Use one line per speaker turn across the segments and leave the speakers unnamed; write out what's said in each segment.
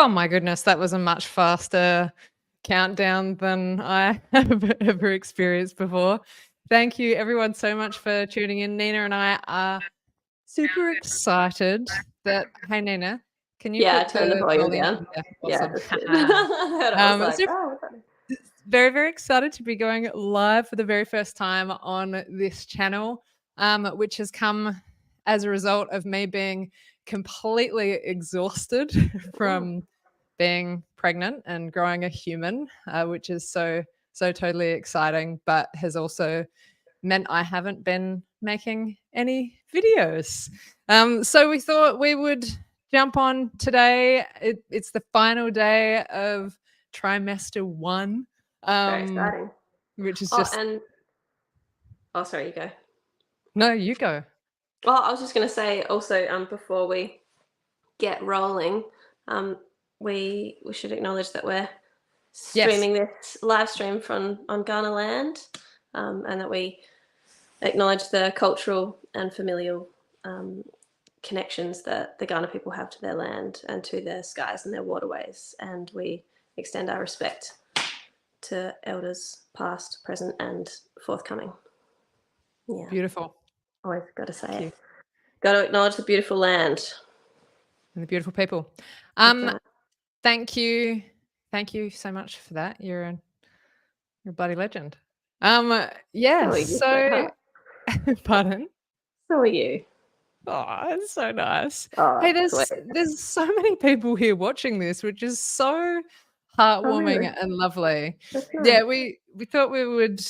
Oh my goodness, that was a much faster countdown than I have ever experienced before. Thank you everyone so much for tuning in. Nina and I are super excited that hey Nina, can you
Yeah, I
put
turned the
the
volume
volume?
down.
Yeah,
Yeah,
awesome.
that's good. I heard it. I was like,
Super
oh, what's that?
very, very excited to be going live for the very first time on this channel, which has come as a result of me being completely exhausted from being pregnant and growing a human, which is so totally exciting, but has also meant I haven't been making any videos. So we thought we would jump on today. It's the final day of trimester 1,
Very exciting.
which is
Oh,
just
and sorry, you go.
no, you go.
Oh, I was just going to say also, before we get rolling, we should acknowledge that we're streaming this live stream from on Ghana land, and that we acknowledge the cultural and familial connections that the Ghana people have to their land and to their skies and their waterways, and we extend our respect to elders past, present, and forthcoming. Yeah,
Beautiful.
always got to say it. Got to acknowledge the beautiful land
And the beautiful people.
right.
Thank you so much for that. You're a bloody legend. Yeah.
So are you, sweetheart.
Pardon.
So are you.
Oh, it's so nice.
Oh,
Hey,
sweet.
there's so many people here watching this, which is so heartwarming
really?
and lovely.
That's nice.
Yeah, we thought we would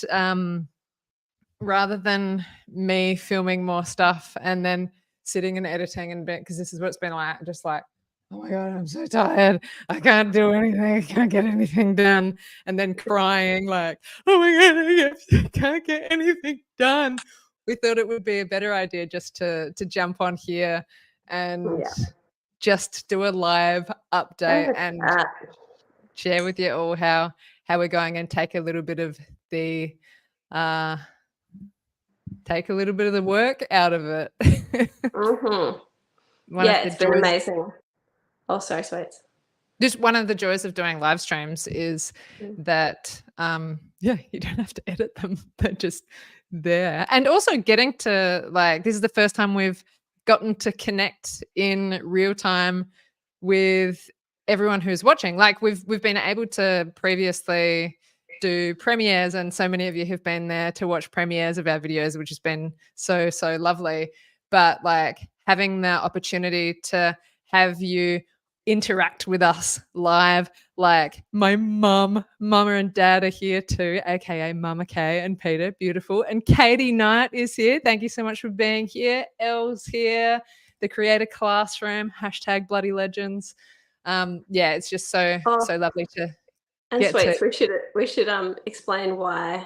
rather than me filming more stuff and then sitting and editing and because this is what it's been like, just like, oh my god, I'm so tired. I can't do anything. I can't get anything done. And then crying like, oh my god, I can't get anything done. We thought it would be a better idea just to jump on here and just do a live update and share with you all how we're going and take a little bit of the work out of it.
Yeah, it's been amazing. Oh, sorry, sweets.
Just one of the joys of doing live streams is that you don't have to edit them. They're just there. And also getting to this is the first time we've gotten to connect in real time with everyone who's watching. Like we've been able to previously do premieres, and so many of you have been there to watch premieres of our videos, which has been so lovely. But like having the opportunity to have you interact with us live, like my mama and dad are here too, aka Mama Kay and Peter, beautiful, and Katie Knight is here. Thank you so much for being here. Elle's here, the Creator Classroom, # Bloody Legends. It's just so lovely to
and sweets. We should explain why.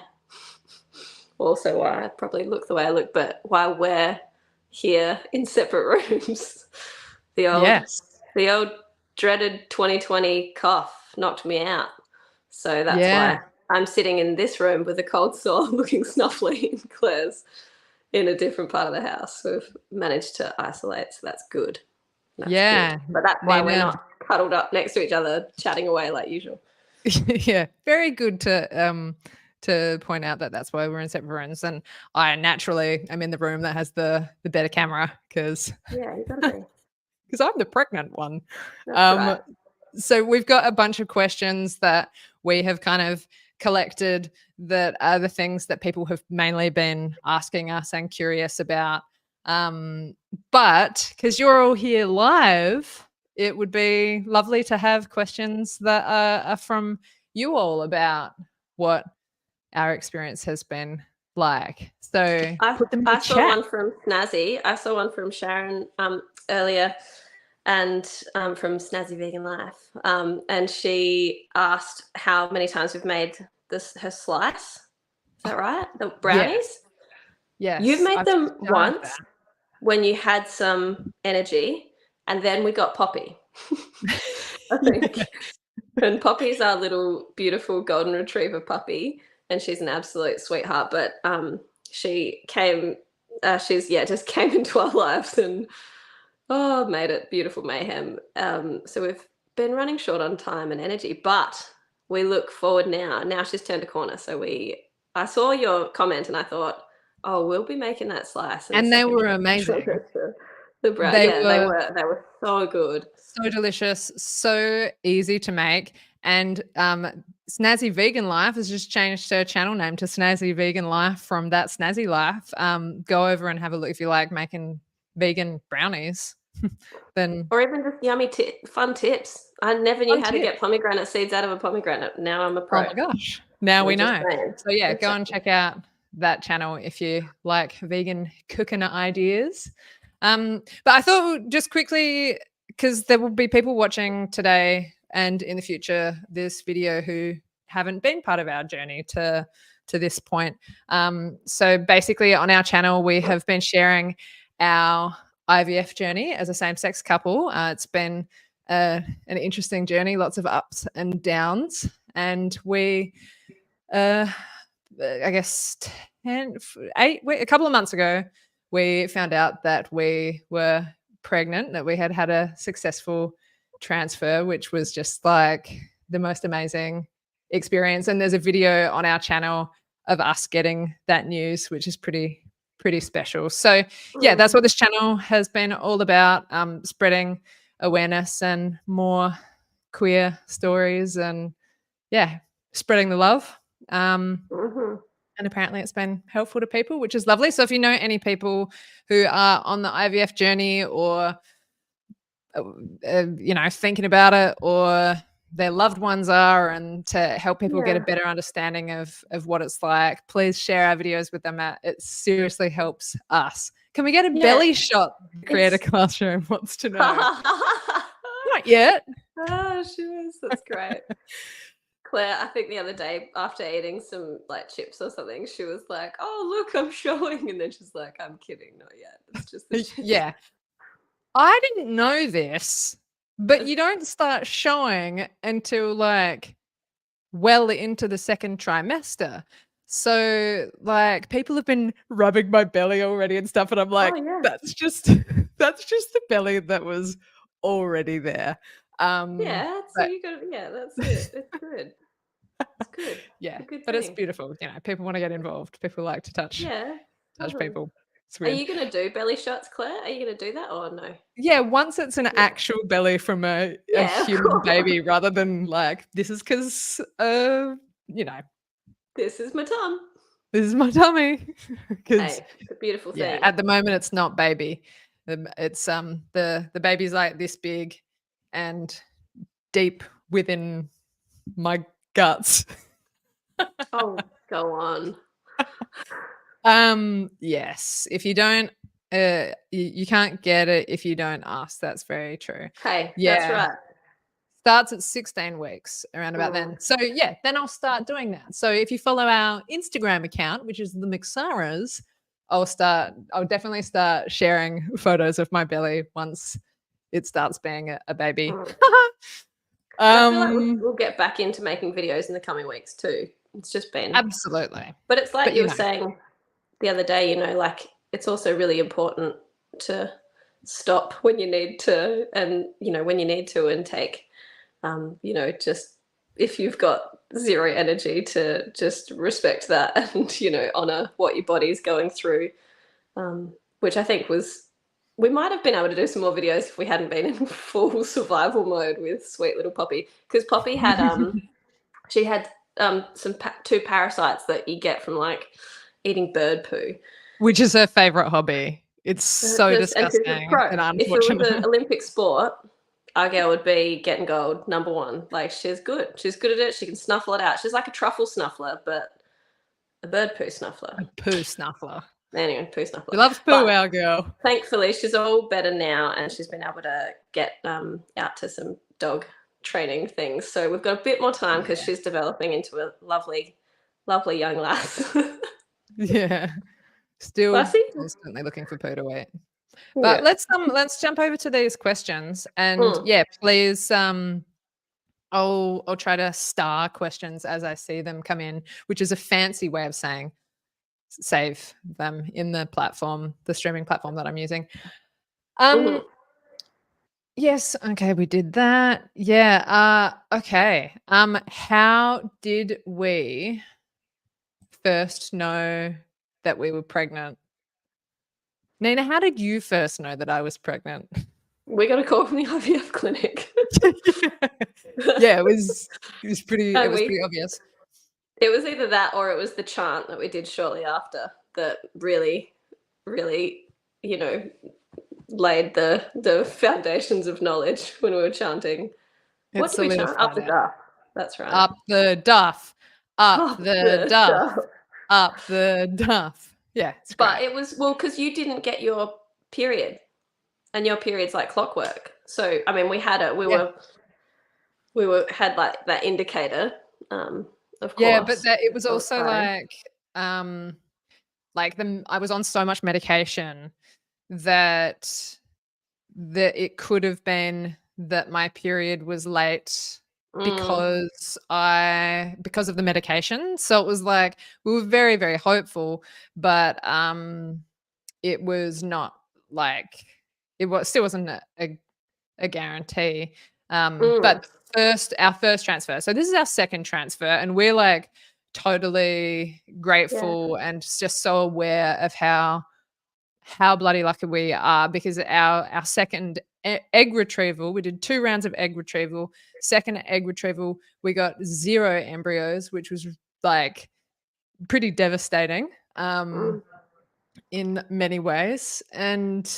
Also, why I probably look the way I look, but why we're here in separate rooms. The old dreaded 2020 cough knocked me out, so that's why I'm sitting in this room with a cold sore, looking snuffly, and Claire's in a different part of the house. We've managed to isolate, so that's good. Good. But that's why we're not cuddled up next to each other, chatting away like usual.
Yeah, very good to point out that that's why we're in separate rooms. And I naturally am in the room that has the better camera because
you gotta be.
Because I'm the pregnant one.
That's right.
So we've got a bunch of questions that we have kind of collected that are the things that people have mainly been asking us and curious about. But because you're all here live, it would be lovely to have questions that are from you all about what our experience has been like. So
I saw one from Snazzy. I saw one from Sharon earlier, and from Snazzy Vegan Life. And she asked how many times we've made her slice. Is that right? The brownies?
Yes.
You've made them once when you had some energy, and then we got Poppy. I think. And Poppy's our little beautiful golden retriever puppy, and she's an absolute sweetheart. But she came, just came into our lives and made it beautiful mayhem. So we've been running short on time and energy, but we look forward now. Now she's turned a corner. So I saw your comment and I thought, oh, we'll be making that slice in the
And they
second
were amazing.
trimester. The brown,
They
yeah, they were so good.
so delicious, so easy to make. And Snazzy Vegan Life has just changed her channel name to Snazzy Vegan Life from That Snazzy Life. Go over and have a look if you like making vegan brownies. Then
Or even just yummy fun tips. I never knew how to get pomegranate seeds out of a pomegranate. Now I'm a pro.
oh my gosh, now we know. So yeah, go and
Exactly.
check out that channel if you like vegan cooking ideas. But I thought just quickly, because there will be people watching today and in the future this video who haven't been part of our journey to this point. So basically on our channel, we have been sharing our IVF journey as a same-sex couple. It's been an interesting journey, lots of ups and downs. And we, I guess, a couple of months ago, we found out that we were pregnant, that we had had a successful transfer, which was just like the most amazing experience. And there's a video on our channel of us getting that news, which is pretty special. So yeah, that's what this channel has been all about, spreading awareness and more queer stories and yeah, spreading the love. And apparently it's been helpful to people, which is lovely. So if you know any people who are on the IVF journey or, thinking about it, or their loved ones are, and to help people get a better understanding of what it's like, please share our videos with them. It seriously helps us. Can we get a belly shot? Creator Classroom wants to know. Not yet.
Oh, she was. That's great. Claire, I think the other day after eating some like chips or something, she was like, "Oh, look, I'm showing," and then she's like, "I'm kidding, not yet. It's just the chips."
Yeah. I didn't know this, but you don't start showing until like well into the second trimester. So like people have been rubbing my belly already and stuff, and I'm like, that's just the belly that was already there.
Yeah, so you got that's it. It's good. It's good.
Yeah,
it's a good
but
thing.
it's beautiful. People want to get involved. People like to touch people.
Are you going to do belly shots, Claire? Are you going to do that or no?
Yeah, once it's an actual belly from a human baby, rather than like, this is because,
this is my tum.
This is my tummy.
Hey, it's a beautiful thing.
At the moment it's not baby. It's the baby's like this big and deep within my guts.
Oh, go on.
Yes. If you don't, you can't get it if you don't ask. That's very true.
Hey, that's right.
Starts at 16 weeks, around about then. So yeah, then I'll start doing that. So if you follow our Instagram account, which is the McSaras, I'll definitely start sharing photos of my belly once it starts being a baby.
I feel like we'll get back into making videos in the coming weeks too. It's just been
absolutely.
But it's like you were saying the other day, like it's also really important to stop when you need to, and when you need to, and take just if you've got zero energy, to just respect that and honor what your body's going through, which I think we might have been able to do some more videos if we hadn't been in full survival mode with sweet little Poppy, because Poppy had she had two parasites that you get from like eating bird poo,
which is her favorite hobby. It's so disgusting and unfortunate.
If it was an Olympic sport, our girl would be getting gold, number one. Like, she's good at it. She can snuffle it out. She's like a truffle snuffler, but a bird poo snuffler.
A poo snuffler.
Anyway, poo snuffler.
She loves poo, our girl.
Thankfully, she's all better now, and she's been able to get out to some dog training things. So we've got a bit more time because she's developing into a lovely, lovely young lass.
Yeah. Still constantly looking for poo to eat. But let's jump over to these questions, and please I'll try to star questions as I see them come in, which is a fancy way of saying save them in the streaming platform that I'm using. Yes. Okay, we did that. Yeah. Okay. How did we first know that we were pregnant? Nina, how did you first know that I was pregnant?
We got a call from the IVF clinic.
Yeah, it was pretty
And
obvious.
it was either that or it was the chant that we did shortly after that really, really, you know, laid the foundations of knowledge when we were chanting. What
It
did we chant? Up
solidified
the
it.
duff. That's right.
Up the duff. Up
Up
the
the
duff.
duff.
Up the duff. Yeah, it's great.
But it was, well, because you didn't get your period, and your period's like clockwork. So I mean, we had it. We had like that indicator, of course.
Yeah, but it was
I
also
crying.
like I was on so much medication that it could have been that my period was late because of the medication. So it was like we were very, very hopeful, but it was not like still wasn't a guarantee. But our first transfer. So this is our second transfer, and we're like totally grateful and just so aware of how bloody lucky we are, because our second egg retrieval, we did 2 rounds of egg retrieval. Second egg retrieval, we got 0 embryos, which was like pretty devastating in many ways. And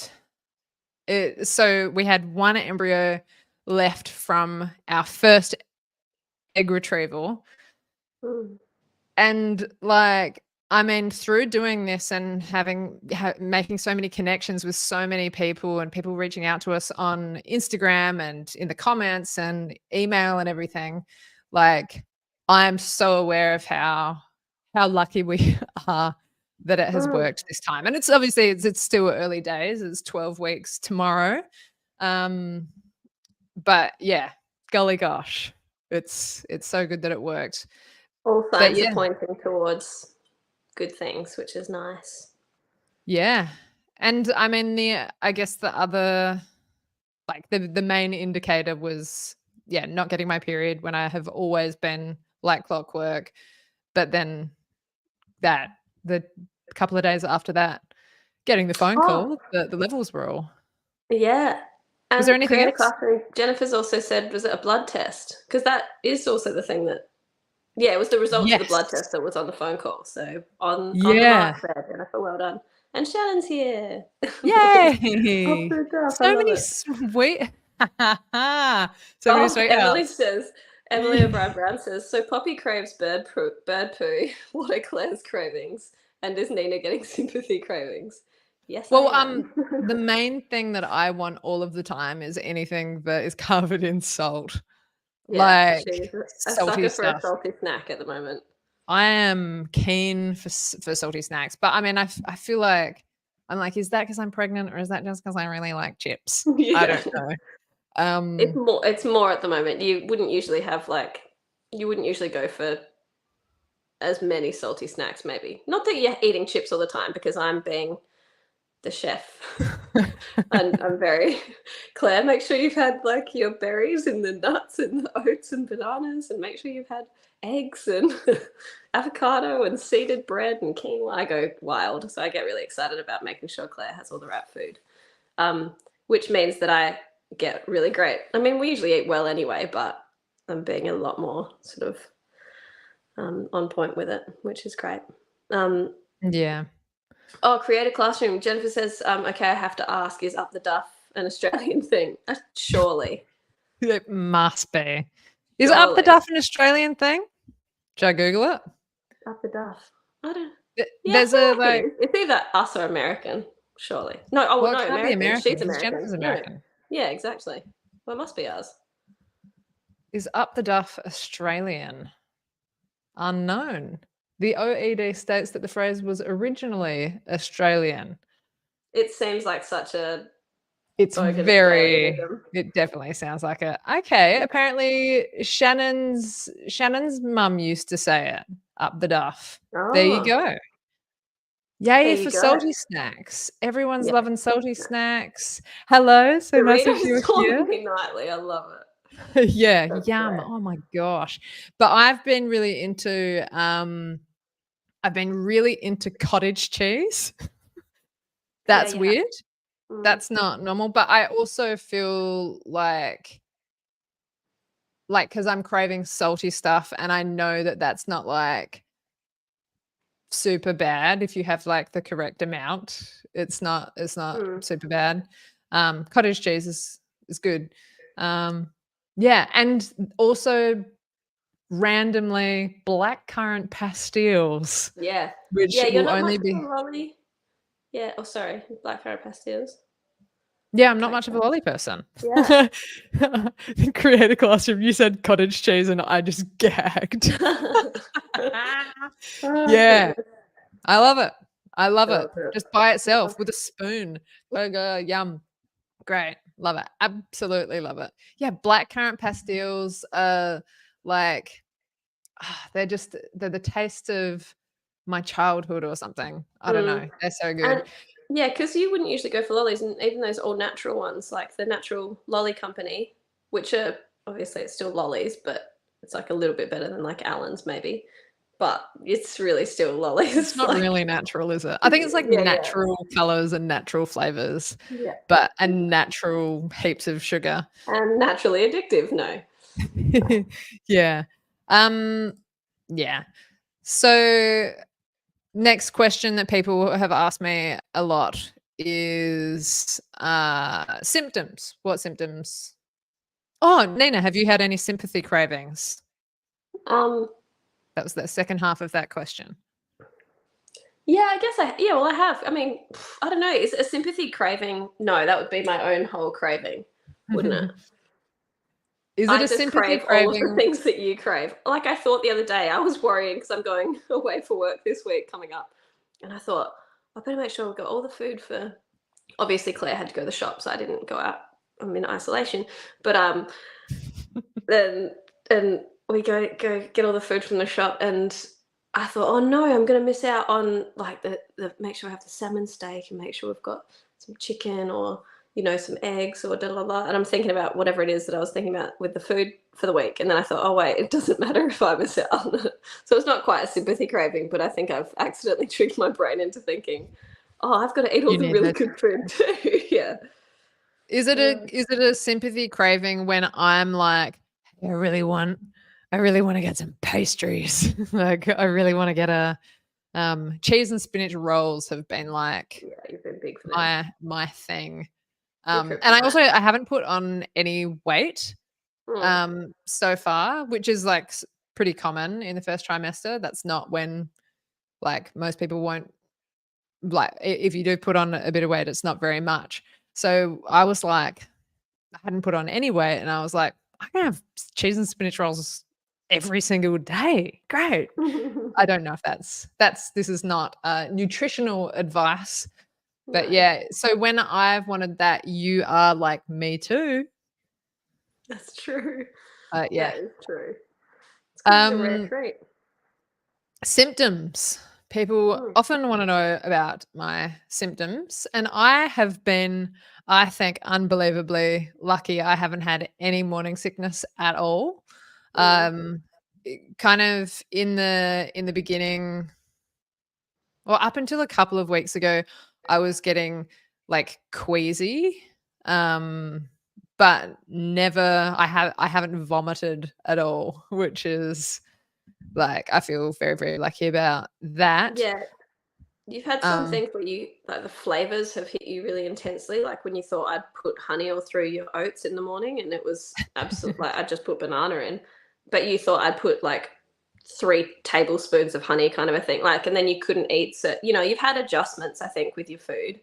so we had 1 embryo left from our first egg retrieval. And like, I mean, through doing this and making so many connections with so many people and people reaching out to us on Instagram and in the comments and email and everything, like I'm so aware of how lucky we are that it has worked this time. And it's obviously it's still early days. It's 12 weeks tomorrow. But yeah, golly gosh, it's so good that it worked.
All signs are pointing towards good things, which is nice.
Yeah. And I mean, I guess the other, like the main indicator was, not getting my period when I have always been like clockwork. But then the couple of days after that, getting the phone call, the levels were all.
Yeah. And
Was there anything
Creative
else?
Classroom, Jennifer's also said, was it a blood test? Because that is also the thing that, it was the results of the blood test that was on the phone call. So on the mark there, Jennifer, well done. And Shannon's here.
Yay!
Off the cuff, I
So
love
many
it.
sweet so many sweet
Emily
outs.
says, Emily O'Brien Brown says, so Poppy craves bird poo. What are Claire's cravings? And is Nina getting sympathy cravings? Yes,
Well,
I am.
the main thing that I want all of the time is anything that is covered in salt.
Yeah,
Like
she's a
salty
sucker for a
stuff.
salty snack at the moment.
I am keen for salty snacks, but I mean, I feel like I'm like, is that because I'm pregnant, or is that just because I really like chips? I don't know.
It's more at the moment. You wouldn't usually go for as many salty snacks, maybe. Not that you're eating chips all the time, because I'm being the chef. And I'm very Claire, make sure you've had like your berries and the nuts and the oats and bananas, and make sure you've had eggs and avocado and seeded bread and quinoa. I go wild. So I get really excited about making sure Claire has all the right food. Which means that I get really great. I mean, we usually eat well anyway, but I'm being a lot more sort of on point with it, which is great.
Yeah.
Oh, Create a Classroom. Jennifer says, okay, I have to ask, is Up the Duff an Australian thing? Surely.
It must be. Is Up the Duff an Australian thing? Should I Google it?
Up the Duff. I don't.
There's
it's either us or American, surely. No,
well,
no,
it can't be
American. She's
because
American.
Jennifer's American.
No. Yeah, exactly. Well, it must be ours.
Is Up the Duff Australian? Unknown. The OED states that the phrase was originally Australian.
It seems like such a
It's it definitely sounds like it. Okay, apparently Shannon's mum used to say it, up the duff. There you go. Yay
There
for
you go.
salty snacks. Everyone's
Yeah.
loving salty snacks. Hello, so nice of you
Doritos
here.
Stormy Nightly. I love it.
Yeah,
That's
yum.
great.
Oh my gosh. But I've been really into cottage cheese.
Yeah,
That's
you have.
weird.
Mm.
That's not normal, but I also feel like because I'm craving salty stuff and I know that that's not like super bad if you have like the correct amount. It's not
Mm.
super bad. Cottage cheese is good. Um, yeah, and also randomly blackcurrant pastilles,
Yeah.
which
Yeah, you're
will
not
only
much of a
be
lolly. Yeah. Oh, sorry. Blackcurrant pastilles.
yeah, I'm not
Black.
much of a lolly person.
Yeah.
Create a classroom. You said cottage cheese and I just gagged.
Oh,
Yeah,
goodness.
I love it. I love
I
it.
love it.
Just by
Yeah.
itself with a spoon. Yum. Great. Love it. Absolutely love it. Yeah, blackcurrant pastilles are like they're the taste of my childhood or something. I don't
Mm.
know. They're so
And
good.
yeah, because you wouldn't usually go for lollies, and even those all natural ones, like the Natural Lolly Company, which are obviously it's still lollies, but it's like a little bit better than like Allen's maybe. But it's really still
It's
lollies.
not
Like,
really natural, is it? I think it's like
yeah, yeah,
natural colors and natural flavors,
yeah.
and natural heaps of sugar.
And naturally addictive. No.
Yeah. Um, yeah. So next question that people have asked me a lot is symptoms. What symptoms? Oh, Nina, have you had any sympathy cravings?
Um,
That was the second half of that question.
yeah, I guess yeah, well, I have. I mean, I don't know. Is it a sympathy craving? No, that would be my own whole craving, wouldn't it?
Is it
I
a
just
sympathy
crave all of the
craving?
things that you crave. Like I thought the other day, I was worrying because I'm going away for work this week coming up. And I thought, I better make sure we've got all the food for obviously Claire had to go to the shop, so I didn't go out. I'm in isolation. But then and we go get all the food from the shop and I thought, oh no, I'm gonna miss out on like the make sure I have the salmon steak and make sure we've got some chicken or some eggs or da da da. And I'm thinking about whatever it is that I was thinking about with the food for the week. And then I thought, oh wait, it doesn't matter if I miss out on it. So it's not quite a sympathy craving, but I think I've accidentally tricked my brain into thinking, oh, I've got to eat all
You
the
need
really
this.
good food too. Yeah.
Is it a sympathy craving when I'm like, "Hey, I really want to get some pastries. Like I really want to get a cheese and spinach rolls have been like
Yeah, you've been big for them.
my thing.
Your
And I
kryptonite.
also I haven't put on any weight
Mm.
so far, which is like pretty common in the first trimester. That's not when like most people won't like if you do put on a bit of weight, it's not very much. So I was like, I hadn't put on any weight, and I was like, I can have cheese and spinach rolls every single day. Great. I don't know if that's this is not nutritional advice, but
No,
yeah. So when I've wanted that, you are like me too.
that's true.
Yeah.
That is true. It's because it's a rare
Um,
treat.
Symptoms. People
Mm.
often want to know about my symptoms, and I have been, I think, unbelievably lucky. I haven't had any morning sickness at all.
Mm.
Kind of in the beginning, or up until a couple of weeks ago, I was getting like queasy, um, but never. I haven't vomited at all, which is like I feel very very lucky about that.
Yeah, you've had some
Um,
things where you like the flavors have hit you really intensely, like when you thought I'd put honey all through your oats in the morning, and it was absolute like I just put banana in, but you thought I'd put like 3 tablespoons of honey, kind of a thing. Like, and then you couldn't eat. So you've had adjustments, I think, with your food.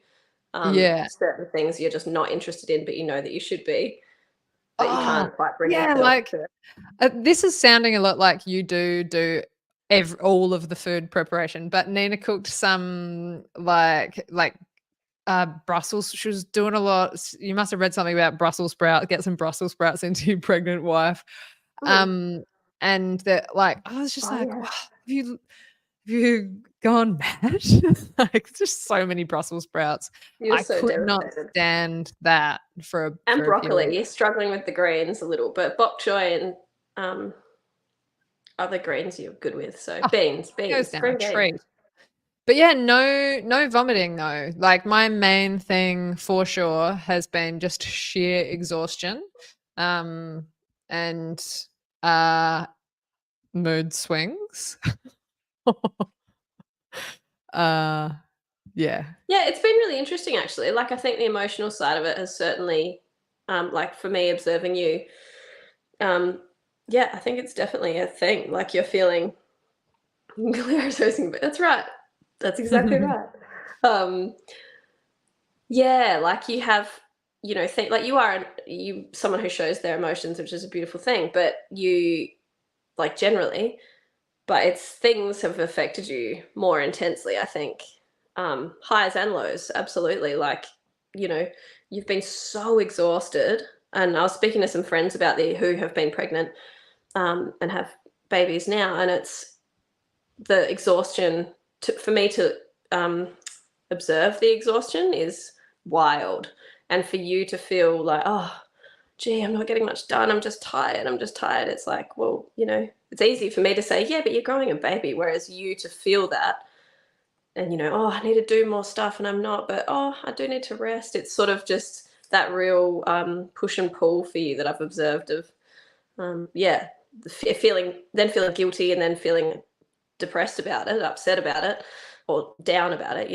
yeah.
Certain things you're just not interested in, but you know that you should be, but you
Oh,
can't quite bring
yeah,
yourself
like,
to.
this is sounding a lot like you do all of the food preparation, but Nina cooked some, Brussels she was doing a lot you must have read something about Brussels sprouts, get some Brussels sprouts into your pregnant wife,
Mm.
um, and that, like, I was just
Oh
like,
yeah.
"Wow, have you gone mad? Like, just so many Brussels sprouts.
You're
I
so
could not
devastated.
stand that for
And
a period.
broccoli, you're struggling with the greens a little, but bok choy and other greens you're good with. So
Oh,
beans,
goes down a
spring beans.
treat. But yeah, no vomiting though. Like, my main thing for sure has been just sheer exhaustion, and mood swings. uh yeah.
Yeah, it's been really interesting actually. Like I think the emotional side of it has certainly, like for me observing you, yeah, I think it's definitely a thing. Like you're feeling Claire's raising, but that's right. That's exactly right. Um, yeah, like you have, think like you someone who shows their emotions, which is a beautiful thing, but you like generally, but it's things have affected you more intensely, I think. Highs and lows, absolutely. Like, you know, you've been so exhausted. And I was speaking to some friends about who have been pregnant and have babies now, and it's the exhaustion for me to observe the exhaustion is wild. And for you to feel like, oh, gee, I'm not getting much done. I'm just tired. I'm just tired. It's like, well, it's easy for me to say, yeah, but you're growing a baby. Whereas you to feel that and, oh, I need to do more stuff and I'm not, but oh, I do need to rest. It's sort of just that real push and pull for you that I've observed of, yeah, feeling guilty and then feeling depressed about it, upset about it, or down about it,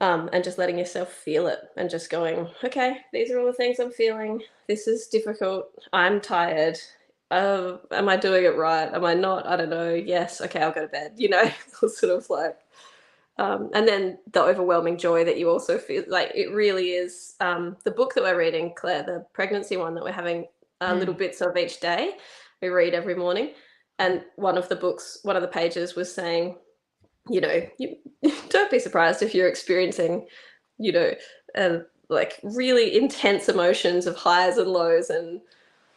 and just letting yourself feel it and just going, okay, these are all the things I'm feeling. This is difficult. I'm tired. Am I doing it right? Am I not? I don't know. Yes. Okay, I'll go to bed. Sort of like, and then the overwhelming joy that you also feel. Like it really is. The book that we're reading, Claire, the pregnancy one that we're having little bits of each day. We read every morning, and one of the pages was saying, you don't be surprised if you're experiencing, like really intense emotions of highs and lows and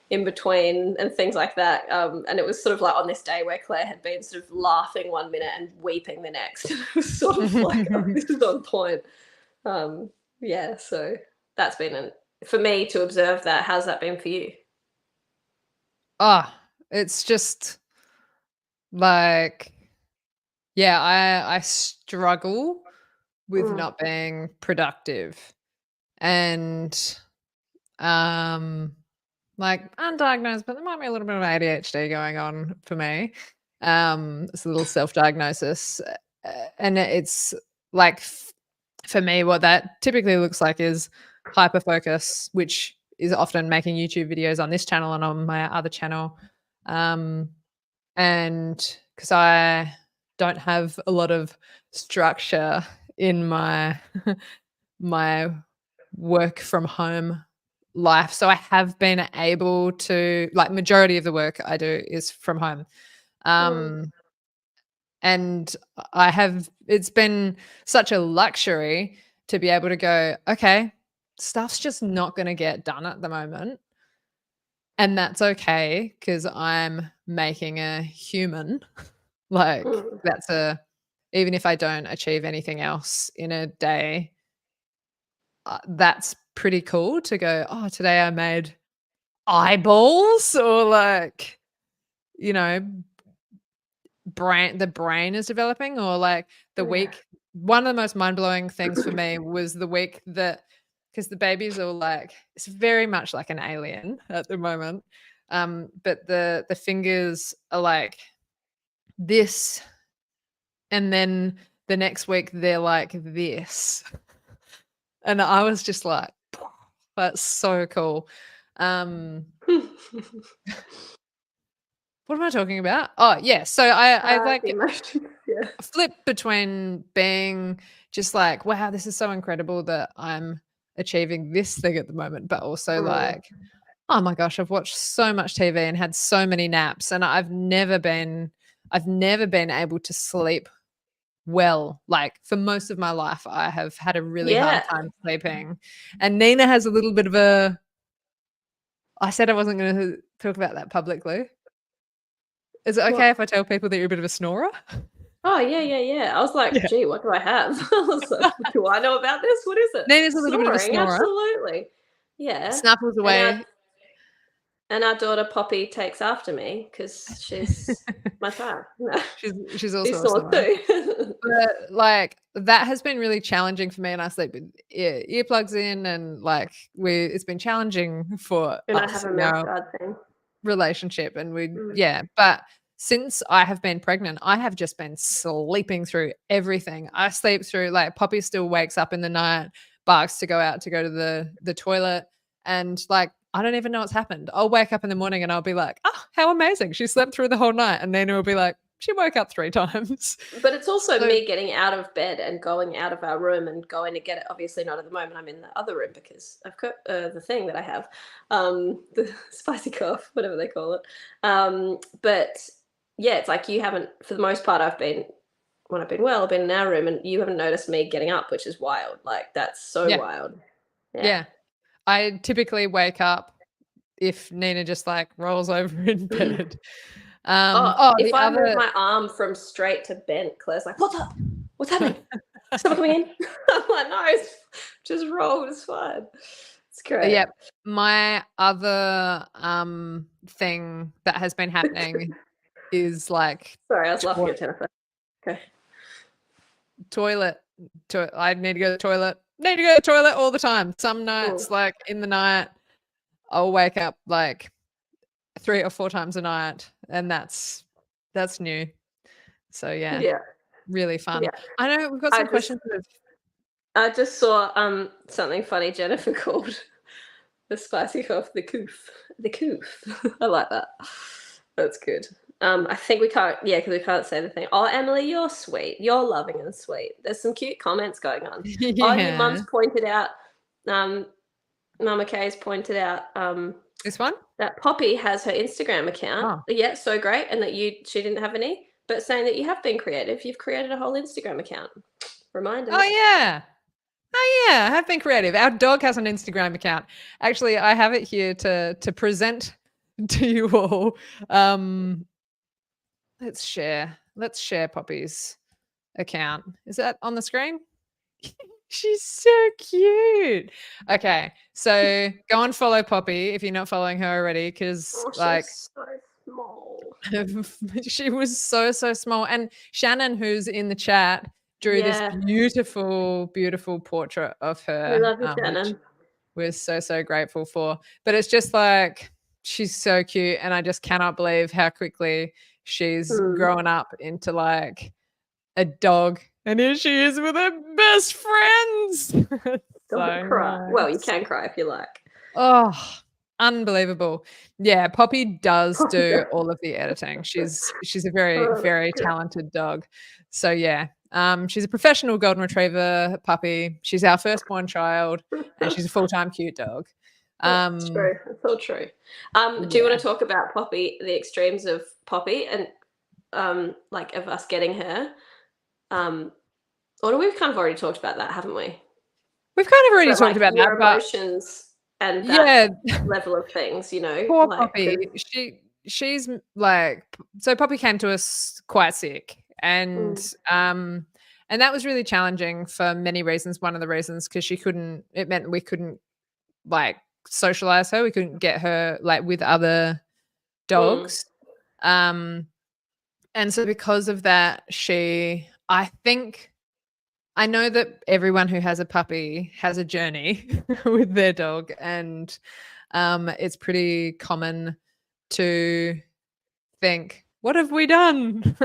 in between and things like that. And it was sort of like on this day where Claire had been sort of laughing one minute and weeping the next. It was sort of like, oh, this is on point. Yeah, so that's been for me to observe that. How's that been for you?
It's just like, yeah, I struggle with not being productive, and like undiagnosed, but there might be a little bit of ADHD going on for me. It's a little self-diagnosis, and it's like for me, what that typically looks like is hyper focus, which is often making YouTube videos on this channel and on my other channel, and because I don't have a lot of structure in my my work from home life. So I have been able to, like, majority of the work I do is from home. And it's been such a luxury to be able to go, okay, stuff's just not going to get done at the moment. And that's okay because I'm making a human. Like, even if I don't achieve anything else in a day, that's pretty cool to go, oh, today I made eyeballs, or like, you know, the brain is developing, or like the week. One of the most mind-blowing things for me was the week that, because the babies are like, it's very much like an alien at the moment. But the fingers are like this, and then the next week they're like this. And I was just like, that's so cool. What am I talking about? Oh, yeah. So I like
Emotions, yeah.
flip between being just like, wow, this is so incredible that I'm achieving this thing at the moment, but also like, oh my gosh, I've watched so much TV and had so many naps, and I've never been able to sleep well. Like, for most of my life, I have had a really hard time sleeping. And Nina has a little bit of a, I said I wasn't going to talk about that publicly. Is it okay if I tell people that you're a bit of a snorer?
Oh, yeah. I was like,
Yeah.
"Gee, what do I have?" I was like, "Do I know about this? What is it?"
Nina's a little bit of a
Snoring,
snorer.
absolutely. Yeah.
Snuffles
And our
away.
and our daughter Poppy takes after me because she's my child. No,
She's
she
also a
snores
snorer.
too.
But, like, that has been really challenging for me, and I sleep with earplugs in, and, like, it's been challenging for
And I
us
have a
in
mouth
our
guard thing.
relationship, and
Mm.
but since I have been pregnant, I have just been sleeping through everything. I sleep through, like, Poppy still wakes up in the night, barks to go out to go to the toilet, and, like, I don't even know what's happened. I'll wake up in the morning and I'll be like, "Oh, how amazing. She slept through the whole night." And Nina will be like, "She woke up 3 times."
But it's also
So
me getting out of bed and going out of our room and going to get it. Obviously, not at the moment. I'm in the other room because I've got the thing that I have, the spicy cough, whatever they call it. But yeah, it's like you haven't, for the most part, when I've been well, I've been in our room, and you haven't noticed me getting up, which is wild. Like that's so
yeah,
wild. Yeah.
yeah. I typically wake up if Nina just, like, rolls over in bed.
Oh, if
The
I move
other
my arm from straight to bent, Claire's like, "What's up? What's happening? Someone coming in?" I'm like, "No, it's just roll. It's fine." It's great.
Yep. My other, thing that has been happening is, like,
Sorry, I was laughing
toi
at Jennifer. Okay.
toilet I need to go to the toilet. Need to go to the toilet all the time. Some
Mm.
nights, like, in the night, I'll wake up, like, 3 or 4 times a night, and that's new. So, yeah,
Yeah,
really fun.
yeah.
I know we've got
I
some
just
questions with
I just saw something funny Jennifer called the spicy cough the coof. The coof. I like that. That's good. I think we can't, yeah, because we can't say the thing. Oh, Emily, you're sweet. You're loving and sweet. There's some cute comments going on. Oh, and your
Yeah.
mum's pointed out, um, Mama Kay's pointed out
This one?
that Poppy has her Instagram account.
Oh.
Yeah, so great. And that she didn't have any, but saying that you have been creative. You've created a whole Instagram account.
Oh,
Reminders.
yeah. Oh, yeah, I have been creative. Our dog has an Instagram account. Actually, I have it here to present to you all. Um, let's share Poppy's account. Is that on the screen? She's so cute. Okay, so go and follow Poppy if you're not following her already, because
Oh,
like
she's so small.
she was so small. And Shannon, who's in the chat, drew this
Yeah,
beautiful portrait of
we
her,
love you,
which
Shannon.
we're so grateful for. But it's just like she's so cute, and I just cannot believe how quickly she's
Mm.
grown up into like a dog. And here she is with her best friends.
Don't
So
cry. Well, you
nice.
can cry if you like.
Oh, unbelievable. Yeah, Poppy does
Oh,
do
God.
all of the editing. She's a very,
Oh,
very
good.
talented dog. So yeah, she's a professional golden retriever puppy. She's our firstborn child, and she's a full-time cute dog.
That's
Um,
true. That's all true. Do you want
yeah.
to talk about Poppy, the extremes of Poppy, and like of us getting her? Or we've kind of already talked about that, haven't we?
We've kind of already
But
talked
like
about that,
your
but
emotions and that
yeah,
level of things,
poor
like
Poppy.
'cause
She's like so Poppy came to us quite sick,
mm,
and that was really challenging for many reasons. One of the reasons because it meant we couldn't like socialize her. We couldn't get her like with other
mm,
dogs. Um and so because of that, I think I know that everyone who has a puppy has a journey with their dog, and it's pretty common to think, "What have we done?"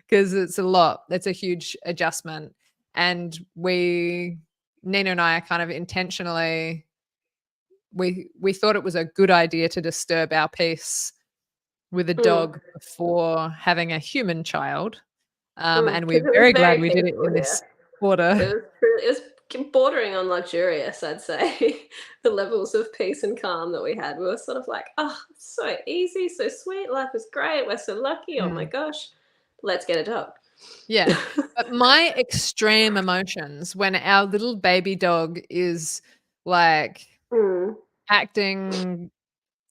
Because it's a lot. It's a huge adjustment, and Nina and I are kind of intentionally we thought it was a good idea to disturb our peace with a
mm,
dog before having a human child, and
'cause
we're
it was
very glad
very
we did it
peaceful,
in
yeah.
this order.
It was bordering on luxurious, I'd say. The levels of peace and calm that we had. We were sort of like, "Oh, so easy, so sweet. Life is great. We're so lucky. Oh my
Mm,
gosh. Let's get a dog."
yeah. But my extreme emotions when our little baby dog is, like,
Mm,
acting,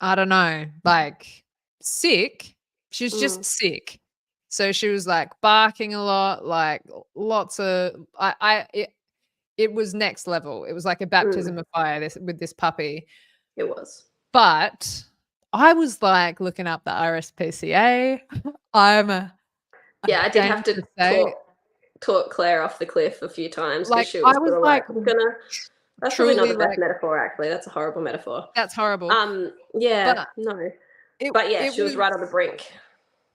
I don't know, like, sick, she's just
mm,
sick. So she was like barking a lot, like lots of it was next level. It was like a baptism of fire with this puppy.
It was.
But I was like looking up the RSPCA.
I did have to talk Claire off the cliff a few times because
like
she was
I was
sort of
like
I'm gonna. That's probably not the best metaphor, actually. That's a horrible metaphor.
That's horrible.
Yeah,
but
no. But yeah, she was right on the brink.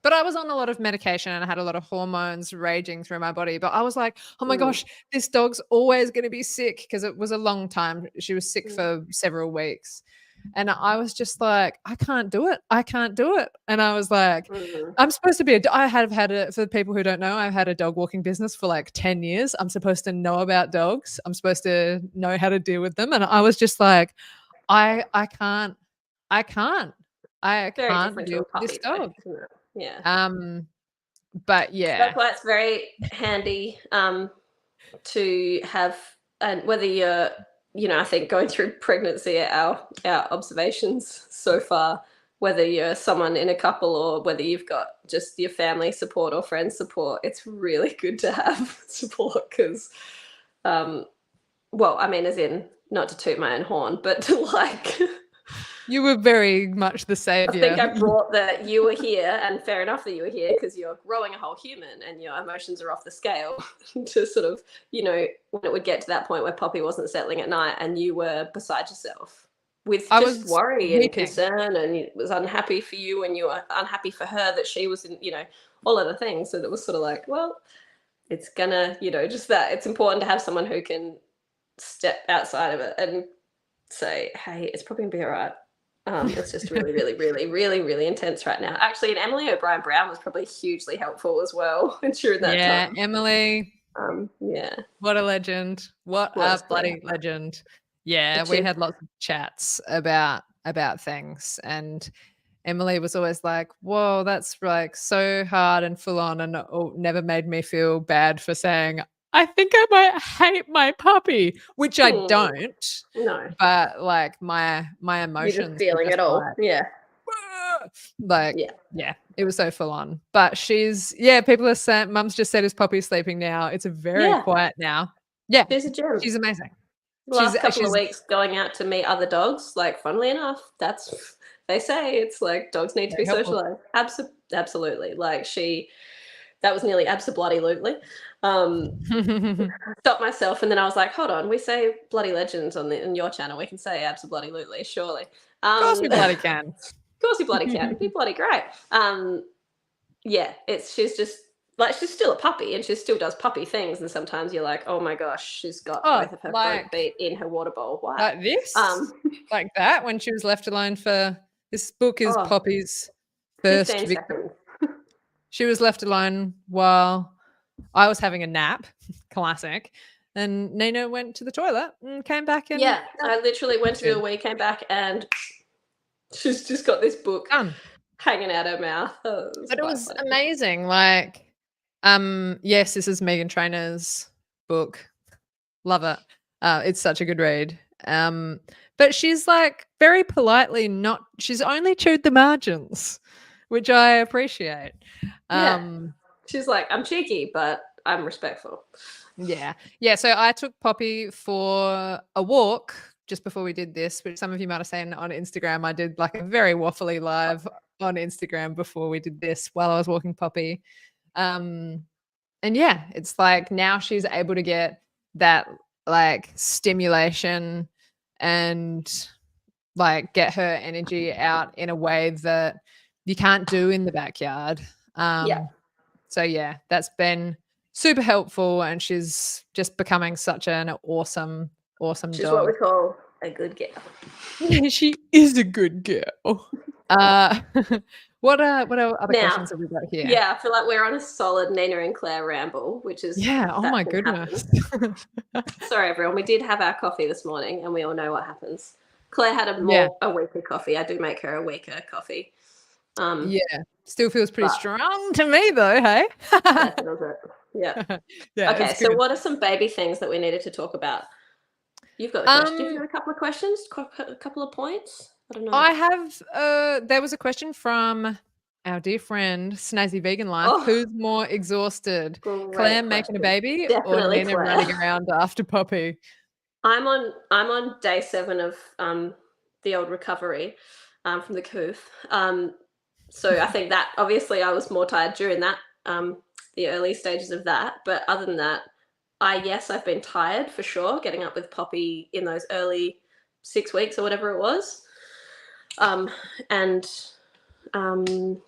But I was on a lot of medication and I had a lot of hormones raging through my body. But I was like, oh my gosh, this dog's always going to be sick, because it was a long time. She was sick for several weeks. And I was just like, I can't do it. I can't do it. And I was like, I'm supposed to be I have had it, for the people who don't know, I've had a dog walking business for like 10 years. I'm supposed to know about dogs. I'm supposed to know how to deal with them. And I was just like, I can't deal with this dog.
Yeah.
But yeah,
that's why it's very handy to have, and whether you're, I think going through pregnancy, our observations so far, whether you're someone in a couple or whether you've got just your family support or friends support, it's really good to have support, because well, I mean, as in, not to toot my own horn, but to like
you were very much the savior.
I think I brought that you were here, and fair enough that you were here, because you're growing a whole human and your emotions are off the scale, to sort of, when it would get to that point where Poppy wasn't settling at night and you were beside yourself with just worry and concern, and it was unhappy for you and you were unhappy for her that she was in, all other things. So it was sort of like, well, it's gonna, just that it's important to have someone who can step outside of it and say, hey, it's probably gonna be all right. It's just really, really, really, really, really intense right now. Actually, and Emily O'Brien Brown was probably hugely helpful as well during that time.
Yeah, Emily.
Yeah.
What a legend. What a bloody legend. Yeah, we had lots of chats about things, and Emily was always like, whoa, that's like so hard and full on, and never made me feel bad for saying, I think I might hate my puppy, which I don't.
No.
But like my emotions.
You're just feeling it all.
Like,
yeah.
Like, yeah, it was so full on. But people are saying, Mum's just said his Poppy's sleeping now. It's very quiet now. Yeah.
She's a gem.
She's amazing.
The last couple of weeks going out to meet other dogs, like, funnily enough, they say it's like dogs need to be socialized. Absolutely. Like that was nearly abso-bloody-lutely. Stopped myself, and then I was like, hold on, we say bloody legends on your channel. We can say abso-bloody-lutely, surely.
Of course we bloody can.
Of course you bloody can. Be bloody great. Yeah, she's just like, she's still a puppy and she still does puppy things, and sometimes you're like, oh my gosh, she's got both of her front feet in her water bowl. Why?
Like this? Like that, when she was left alone for this book is Poppy's first victim. She was left alone while I was having a nap, classic, and Nina went to the toilet and came back. And
I literally went to do a wee, came back, and she's just got this book hanging out her mouth.
But it was amazing. Like, yes, this is Megan Trainor's book. Love it. It's such a good read. But she's like very politely she's only chewed the margins, which I appreciate.
She's like, I'm cheeky, but I'm respectful.
Yeah. So I took Poppy for a walk just before we did this, which some of you might have seen on Instagram. I did like a very waffly live on Instagram before we did this while I was walking Poppy. And yeah, it's like now she's able to get that like stimulation and like get her energy out in a way that you can't do in the backyard. So yeah, that's been super helpful, and she's just becoming such an awesome
she's
dog.
What we call a good girl.
She is a good girl. What other questions have we got here?
Yeah, I feel like we're on a solid Nina and Claire ramble, which is
oh my goodness.
Sorry everyone, we did have our coffee this morning and we all know what happens. Claire had a weaker coffee. I do make her a weaker coffee.
Still feels pretty strong to me though, hey?
That feels it. Yeah. Okay, so what are some baby things that we needed to talk about? You've got a question. You've got a couple of questions, a couple of points? I don't know.
I have there was a question from our dear friend Snazzy Vegan Life,
Oh,
who's more exhausted, Claire
great
making a
question.
baby or
Definitely
Nina
Claire.
running around after Poppy?
I'm on day 7 of the old recovery from the coof. So I think that obviously I was more tired during that the early stages of that. But other than that, yes, I've been tired for sure. Getting up with Poppy in those early 6 weeks or whatever it was, and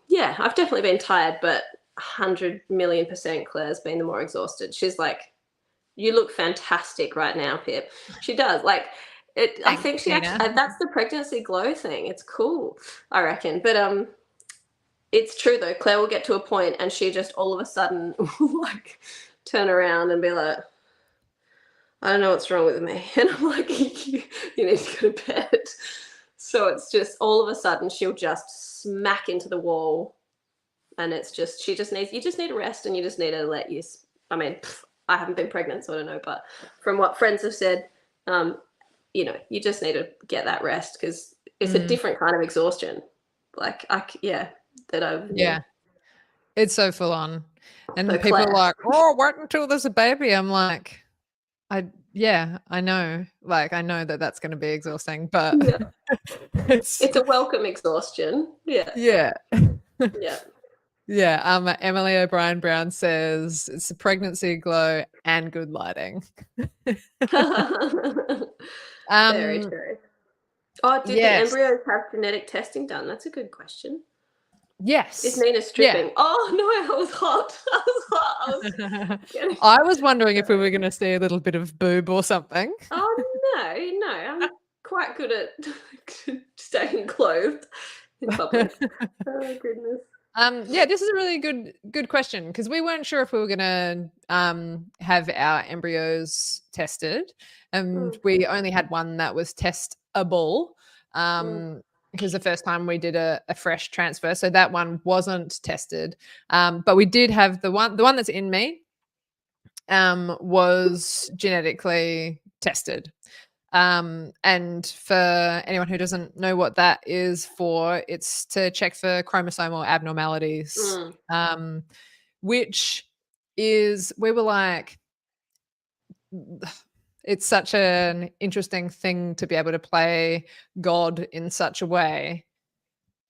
yeah, I've definitely been tired. But 100,000,000% Claire's been the more exhausted. She's like, you look fantastic right now, Pip. She does. Like it. I
Thanks,
think she
Nina.
actually. That's the pregnancy glow thing. It's cool, I reckon. But it's true though. Claire will get to a point, and she just all of a sudden like turn around and be like, "I don't know what's wrong with me," and I'm like, "You need to go to bed." So it's just all of a sudden she'll just smack into the wall, and it's just you just need a rest, and you just need to let you. I mean, I haven't been pregnant, so I don't know, but from what friends have said, you just need to get that rest because it's a different kind of exhaustion. Like,
Yeah, it's so full on. And
So
people are
Claire,
like, oh, wait until there's a baby. I'm like, I know. Like, I know that that's going to be exhausting, but
yeah,
it's
it's a welcome exhaustion. Yeah,
yeah.
yeah.
Yeah, Emily O'Brien Brown says it's a pregnancy glow and good lighting.
Very true. Oh, did the
Yes.
embryos have genetic testing done? That's a good question. Is
Yes.
Nina
Yeah.
stripping? Oh no, I was hot. I was hot.
I was wondering if we were going to see a little bit of boob or something.
Oh no, I'm quite good at staying clothed in public. Oh goodness.
Yeah, this is a really good question because we weren't sure if we were going to have our embryos tested, and we only had one that was testable because the first time we did a fresh transfer, so that one wasn't tested. But we did have the one that's in me was genetically tested. And for anyone who doesn't know what that is for, it's to check for chromosomal abnormalities, which is, we were like, it's such an interesting thing to be able to play God in such a way.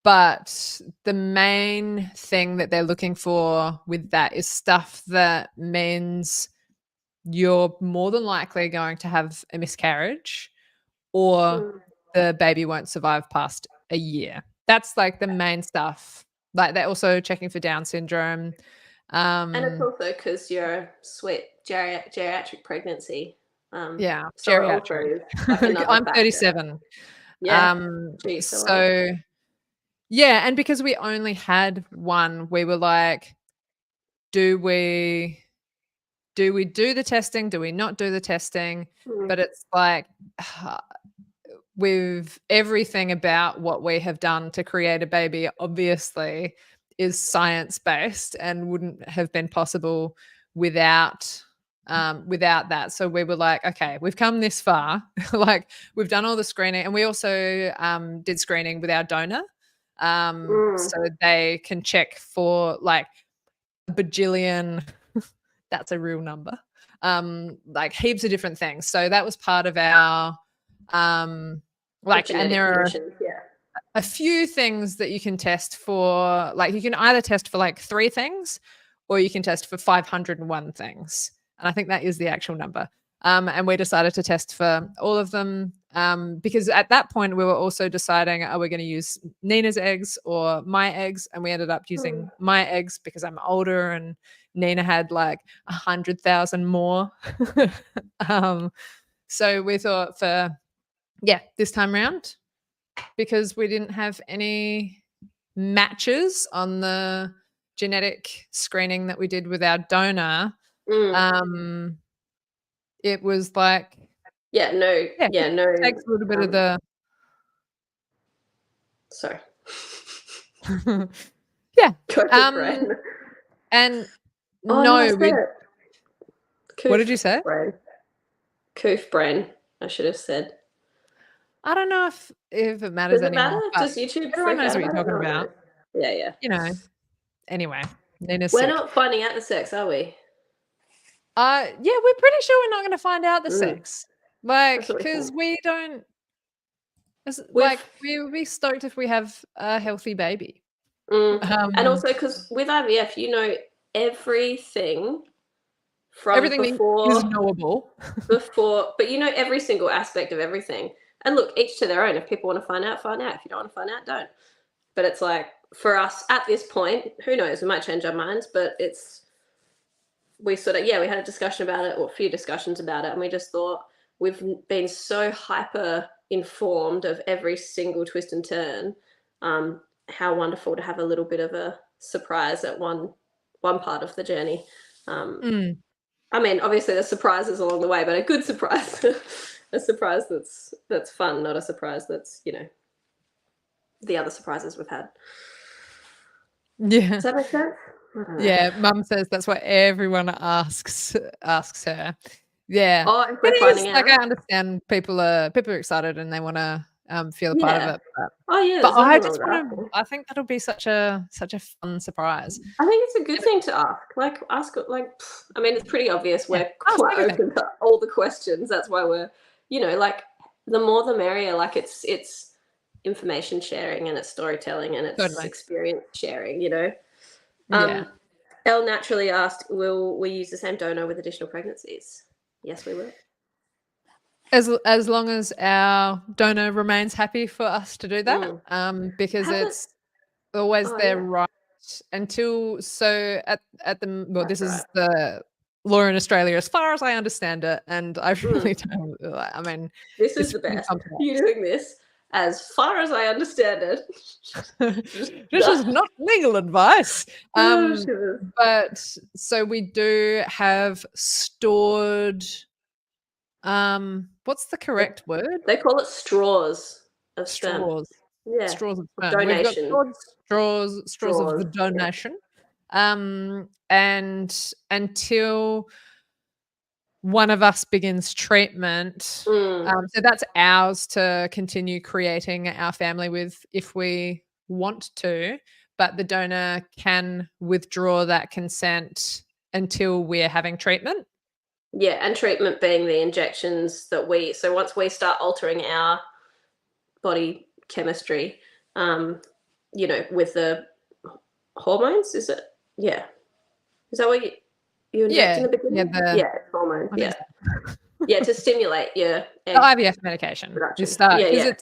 But the main thing that they're looking for with that is stuff that means you're more than likely going to have a miscarriage or the baby won't survive past a year. That's like the main stuff. Like they're also checking for Down syndrome.
And it's also because you're a sweet geriatric pregnancy.
Yeah,
So
geriatric.
like
I'm
factor.
37.
Yeah.
So yeah, and because we only had one, we were like, do we do the testing? Do we not do the testing? But it's like with everything about what we have done to create a baby, obviously is science-based and wouldn't have been possible without that. So we were like, okay, we've come this far. Like we've done all the screening, and we also did screening with our donor. So they can check for like a bajillion, that's a real number, like heaps of different things. So that was part of our like, and there are a few things that you can test for. Like you can either test for like 3 things or you can test for 501 things. And I think that is the actual number. And we decided to test for all of them because at that point we were also deciding, are we going to use Nina's eggs or my eggs? And we ended up using my eggs because I'm older and Nina had like 100,000 more. So we thought for, this time round, because we didn't have any matches on the genetic screening that we did with our donor, it was like,
no.
takes a little bit of the
sorry.
Yeah.
Brain.
And
no,
what did you say?
Brain. Coof brain, I should have said.
I don't know if it matters anymore.
Does YouTube
everyone knows what you're talking about.
Yeah.
you know, anyway, Nina's
We're
sick.
not finding out the sex, are we?
Yeah, we're pretty sure we're not going to find out the
Mm,
sex,
that's what we
because
think.
we don't.
With
We would be stoked if we have a healthy baby.
and also because with IVF, you know everything from
Everything is knowable.
before, but you know every single aspect of everything. And look, each to their own. If people want to find out, find out. If you don't want to find out, don't. But it's like for us at this point, who knows? We might change our minds, but we sort of we had a discussion about it, or a few discussions about it, and we just thought we've been so hyper informed of every single twist and turn. How wonderful to have a little bit of a surprise at one part of the journey. I mean, obviously there's surprises along the way, but a good surprise, a surprise that's fun, not a surprise that's the other surprises we've had.
Yeah.
Does that make sense?
Yeah, Mum says that's what everyone asks her. Yeah.
Oh, if we're
It is
finding
like,
out.
I understand people are excited and they want to feel a part of it.
Oh yeah.
But
there's
I
nothing
just
wrong with
want to.
asking.
I think that'll be such a fun surprise.
I think it's a good thing to ask. Like ask, like I mean, it's pretty obvious. We're
ask
quite
everything.
open to all the questions. That's why we're, like the more the merrier. Like it's information sharing and it's storytelling and it's
Totally.
experience sharing.
Yeah.
Elle naturally asked, will we use the same donor with additional pregnancies? Yes, we will.
As long as our donor remains happy for us to do that, because it's always their right until at the this is the law in Australia as far as I understand it, and I really don't. I mean,
this is the best. You're doing this as far as I understand it.
This is not legal advice. But so we do have stored. What's the correct word?
They call it straws of sperm.
Straws.
Yeah.
Straws of sperm.
Donation.
We've got stored straws of the donation. And until one of us begins treatment, so that's ours to continue creating our family with if we want to, but the donor can withdraw that consent until we're having treatment.
Yeah, and treatment being the injections that so once we start altering our body chemistry, with the hormones, is it? Yeah. Is that what you inject in the beginning? Hormones. Yeah. Yeah, to stimulate your
the IVF medication.
Production.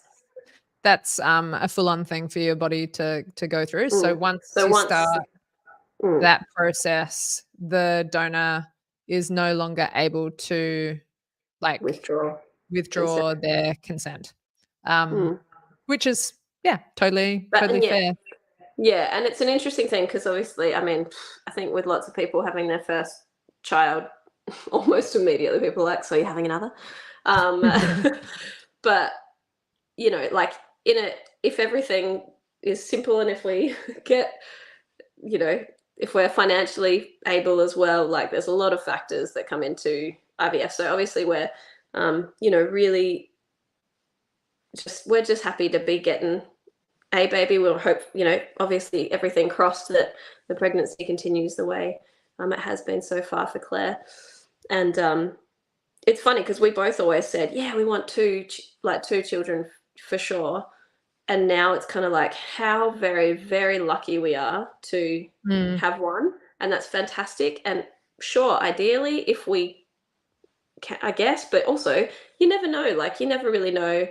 That's a full-on thing for your body to go through. So once you start that process, the donor is no longer able to withdraw their consent, which is totally fair.
Yeah, and it's an interesting thing because obviously, I mean, I think with lots of people having their first child, almost immediately people are like, so you're having another? But, like if everything is simple and if we get, if we're financially able as well, like there's a lot of factors that come into IVF. So obviously we're, really we're just happy to be getting a baby. We'll hope, obviously everything crossed that the pregnancy continues the way it has been so far for Claire. And it's funny because we both always said, we want two children for sure. And now it's kind of like how very, very lucky we are to have one. And that's fantastic. And sure, ideally, if we can, I guess, but also you never know. Like you never really know.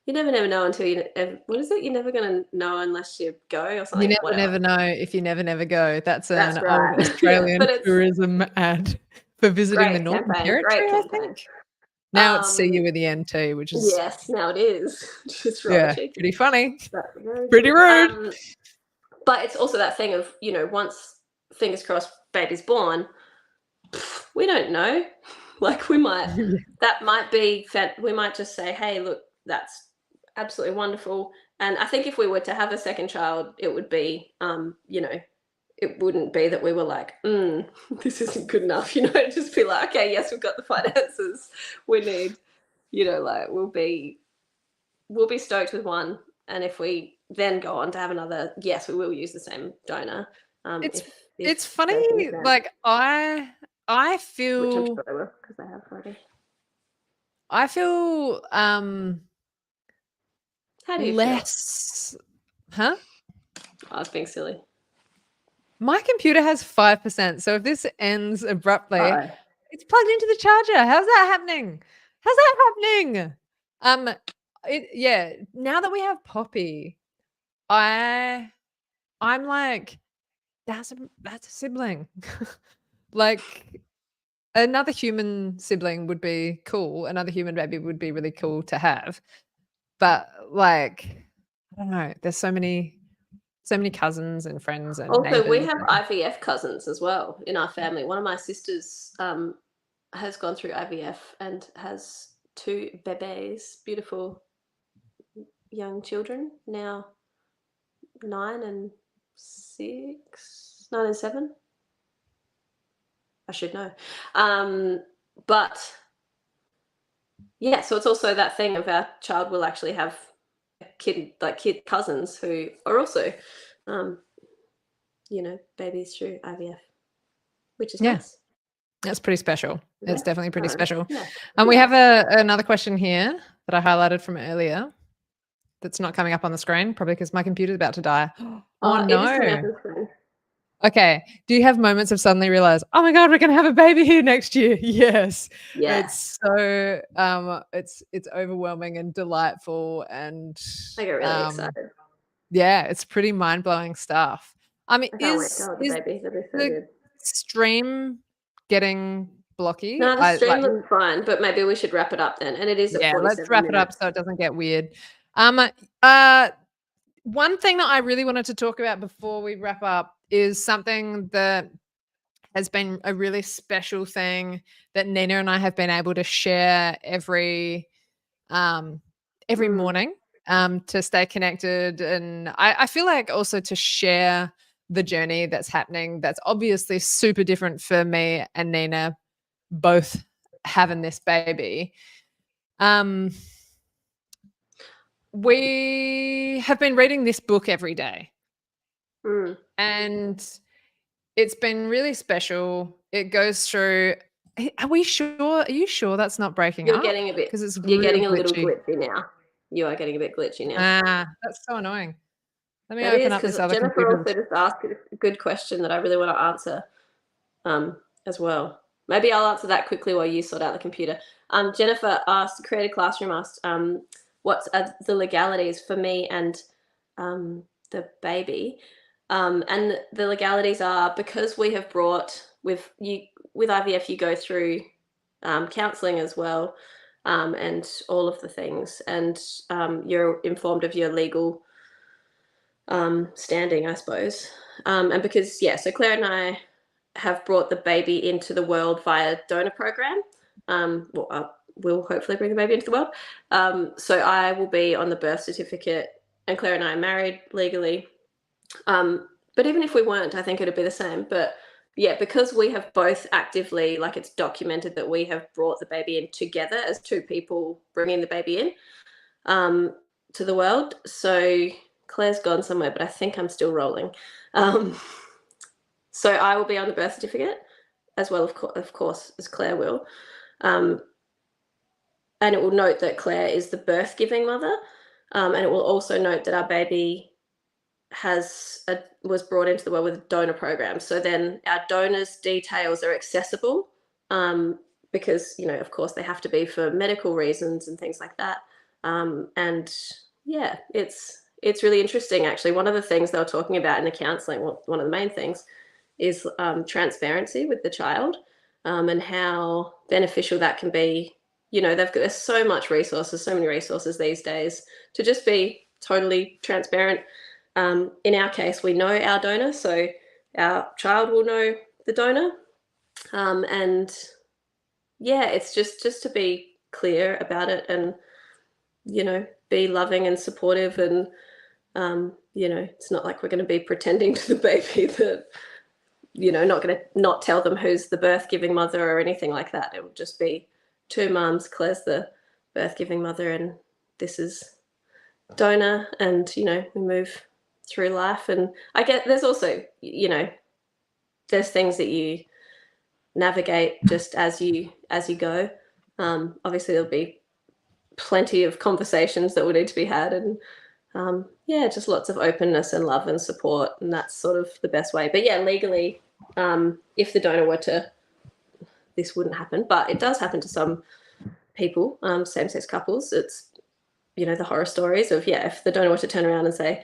You never know until you, what is it? You're never going to know unless you go or something.
You never know if you never go. That's an
right.
old Australian tourism ad for visiting the Northern Territory, I think. Now it's see you with the NT, which is...
Yes, now it is. Just
pretty funny. Pretty rude.
But it's also that thing of, once, fingers crossed, baby's born, we don't know. Like we might, that might be, we might just say, hey, look, that's absolutely wonderful. And I think if we were to have a second child, it would be, it wouldn't be that we were like, this isn't good enough, just be like, okay, yes, we've got the finances we need, like we'll be stoked with one and if we then go on to have another, yes, we will use the same donor.
It's
if
it's
they
funny,
consent,
like I
which I'm
feel
sure they will because they have already.
I feel
How do you
less huh?
feel? I was being silly.
My computer has 5%, so if this ends abruptly,
Uh-oh.
it's plugged into the charger. How's that happening? How's that happening? Yeah, now that we have Poppy, I'm like, that's a sibling. Like another human sibling would be cool. Another human baby would be really cool to have. But like, I don't know. There's so many cousins and friends and
Also, we
neighbors.
have IVF cousins as well in our family. One of my sisters has gone through IVF and has 2 bebés, beautiful young children, now 9 and 6, 9 and 7. I should know. But yeah, so it's also that thing of our child will actually have kid cousins who are also, babies through IVF, which is
Yeah.
nice.
That's pretty special.
Yeah.
It's definitely pretty special.
Yeah.
And we have another question here that I highlighted from earlier that's not coming up on the screen, probably because my computer's about to die. Oh,
It is coming up
no.
on the screen.
Okay. Do you have moments of suddenly realize, oh my God, we're going to have a baby here next year? Yes.
Yeah.
It's so, it's overwhelming and delightful. And
I get really excited.
yeah, it's pretty mind blowing stuff.
I can't wait to hold the baby. That'd be so
the
good.
stream getting blocky?
No, the stream looks fine, but maybe we should wrap it up then. And it is at 47
let's wrap it up
minutes.
so it doesn't get weird. One thing that I really wanted to talk about before we wrap up is something that has been a really special thing that Nina and I have been able to share every morning to stay connected. And I feel like also to share the journey that's happening, that's obviously super different for me and Nina both having this baby. We have been reading this book every day. And it's been really special. It goes through. Are we sure? Are you sure that's not breaking up?
You're getting a bit.
Because it's
You're getting a
glitchy.
little glitchy now. You are getting a bit glitchy now.
That's so annoying. Let me
That
open
is
up this
because
other
Jennifer
computer.
also just asked a good question that I really want to answer as well. Maybe I'll answer that quickly while you sort out the computer. Jennifer asked, Creative Classroom asked, what's the legalities for me and the baby? And the legalities are, because we have brought with IVF, you go through counselling as well, and all of the things, and you're informed of your legal standing, I suppose. And because so Claire and I have brought the baby into the world via donor program. We'll hopefully bring the baby into the world. So I will be on the birth certificate, and Claire and I are married legally. But even if we weren't, I think it'd be the same. But yeah, because we have both actively, like, it's documented that we have brought the baby in together as 2 people bringing the baby in to the world. So Claire's gone somewhere, but I think I'm still rolling. So I will be on the birth certificate as well, of course, as Claire will. And it will note that Claire is the birth-giving mother. And it will also note that our baby was brought into the world with a donor program. So then our donors' details are accessible because, of course, they have to be for medical reasons and things like that. And yeah, it's really interesting, actually. One of the things they were talking about in the counselling, one of the main things, is transparency with the child, and how beneficial that can be. There's so many resources these days to just be totally transparent. In our case, we know our donor, so our child will know the donor. And yeah, it's just to be clear about it and, be loving and supportive. And, it's not like we're going to be pretending to the baby that, not going to not tell them who's the birth-giving mother or anything like that. It will just be 2 moms. Claire's the birth-giving mother, and this is donor, and we move through life. And I get there's also there's things that you navigate just as you go. Obviously there'll be plenty of conversations that will need to be had, and just lots of openness and love and support, and that's sort of the best way. But yeah, legally, if the donor were to, this wouldn't happen, but it does happen to some people, same-sex couples. It's the horror stories of if the donor were to turn around and say,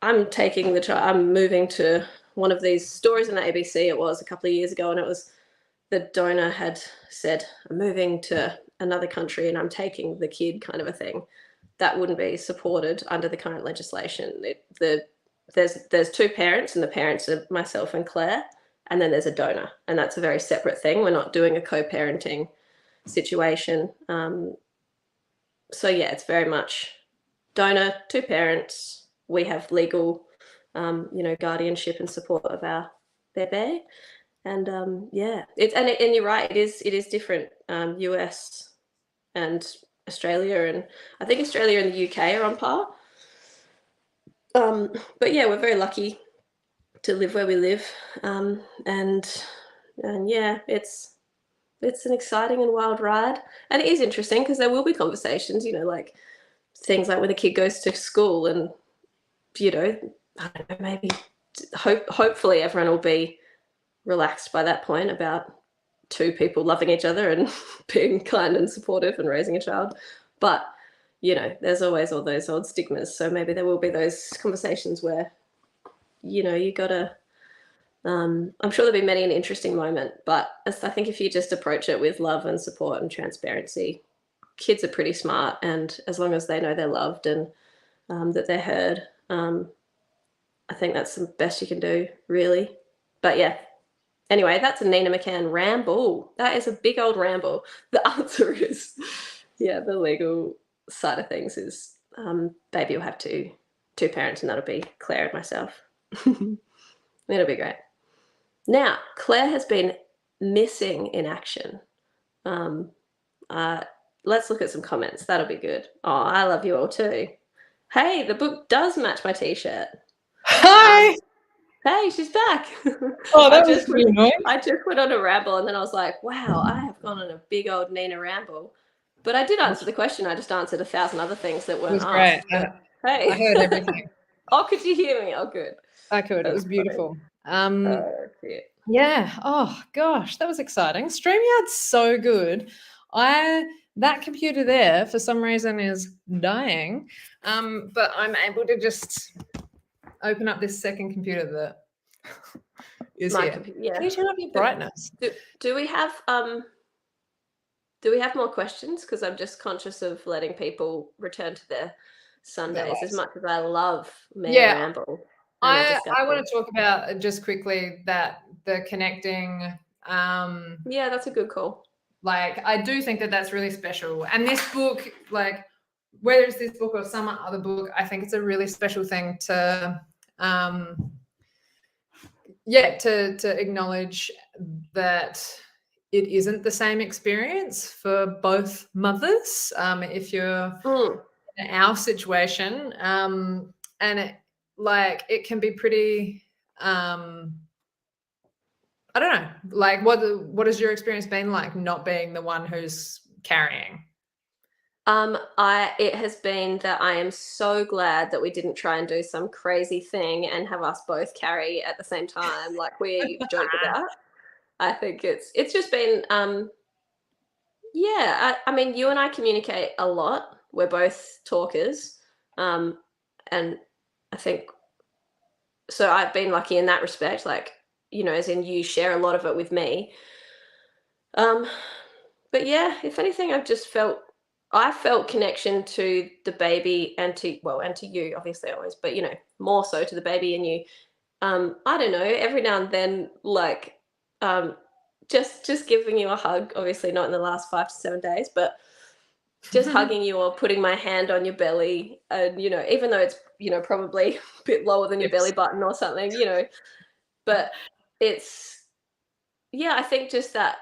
I'm taking the child, I'm moving to one of these stories in the ABC, it was a couple of years ago, and it was the donor had said, I'm moving to another country and I'm taking the kid, kind of a thing. That wouldn't be supported under the current legislation. There's two parents, and the parents are myself and Claire, and then there's a donor, and that's a very separate thing. We're not doing a co-parenting situation. So yeah, it's very much donor, two parents. We have legal, guardianship and support of our bebe, and and you're right. It is different. US and Australia, and I think Australia and the UK are on par. But yeah, we're very lucky to live where we live, and yeah, it's an exciting and wild ride, and it is interesting because there will be conversations, like things like when a kid goes to school, and I don't know, maybe hopefully everyone will be relaxed by that point about two people loving each other and being kind and supportive and raising a child. But there's always all those old stigmas, so maybe there will be those conversations where you gotta I'm sure there'll be many an interesting moment, but I think if you just approach it with love and support and transparency, kids are pretty smart, and as long as they know they're loved and that they're heard, I think that's the best you can do, really. But yeah, anyway, that's a Nina McCann ramble. That is a big old ramble. The answer is, the legal side of things is baby will have two parents, and that'll be Claire and myself. It'll be great. Now, Claire has been missing in action. Let's look at some comments. That'll be good. Oh, I love you all too. Hey, the book does match my t-shirt.
Hi.
Hey, she's back.
Oh, that was pretty annoying.
I just went on a ramble, and then I was like, wow, I have gone on a big old Nina ramble. But I did answer the question. I just answered 1,000 other things that weren't asked.
Great.
Hey.
I heard everything.
Oh, could you hear me? Oh, good.
I could. It was beautiful.
Cute.
Yeah. Oh gosh, that was exciting. StreamYard's so good. That computer there for some reason is dying, but I'm able to just open up this second computer that is here. Can you turn up your brightness?
Do we have more questions? Because I'm just conscious of letting people return to their Sundays as much as I love ramble.
I want to talk about just quickly that the connecting.
That's a good call.
Like, I do think that that's really special. And this book, like, whether it's this book or some other book, I think it's a really special thing to acknowledge that it isn't the same experience for both mothers. If you're in our situation, and it can be pretty, I don't know, like what has your experience been like not being the one who's carrying?
It has been that I am so glad that we didn't try and do some crazy thing and have us both carry at the same time, like we joked about. I think it's just been, I mean, you and I communicate a lot. We're both talkers, and I think so. I've been lucky in that respect, like, as in you share a lot of it with me. But yeah, if anything, I felt connection to the baby and to you, obviously always, but more so to the baby and you. I don't know, every now and then, like, just giving you a hug, obviously not in the last 5 to 7 days, but just hugging you or putting my hand on your belly, and even though it's probably a bit lower than your belly button or something, but it's I think just that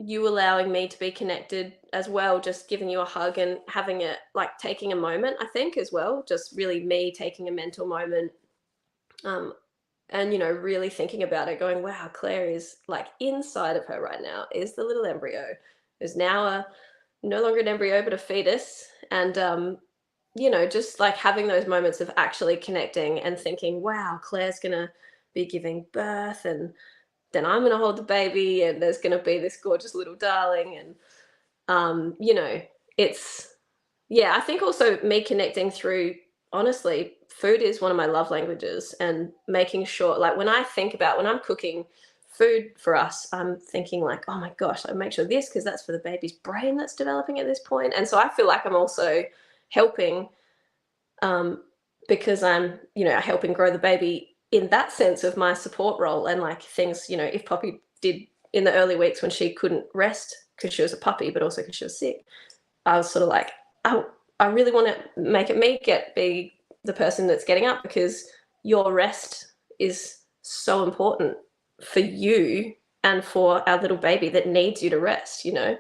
you allowing me to be connected as well, just giving you a hug and having it, like, taking a moment, I think, as well, just really me taking a mental moment, and, you know, really thinking about it, going, wow, Claire is, like, inside of her right now is the little embryo, is now no longer an embryo, but a fetus. And, you know, just like having those moments of actually connecting and thinking, wow, Claire's going to be giving birth, and then I'm going to hold the baby, and there's going to be this gorgeous little darling. And, you know, it's, yeah, I think also me connecting through, honestly, food is one of my love languages, and making sure, like, when I think about when I'm cooking food for us, I'm thinking like, oh my gosh, I make sure this, because that's for the baby's brain that's developing at this point. And so I feel like I'm also helping, because I'm, you know, helping grow the baby in that sense of my support role. And like things, you know, if Poppy did in the early weeks when she couldn't rest because she was a puppy, but also because she was sick, I was sort of like, oh, I really want to make it me be the person that's getting up, because your rest is so important for you and for our little baby that needs you to rest, you know,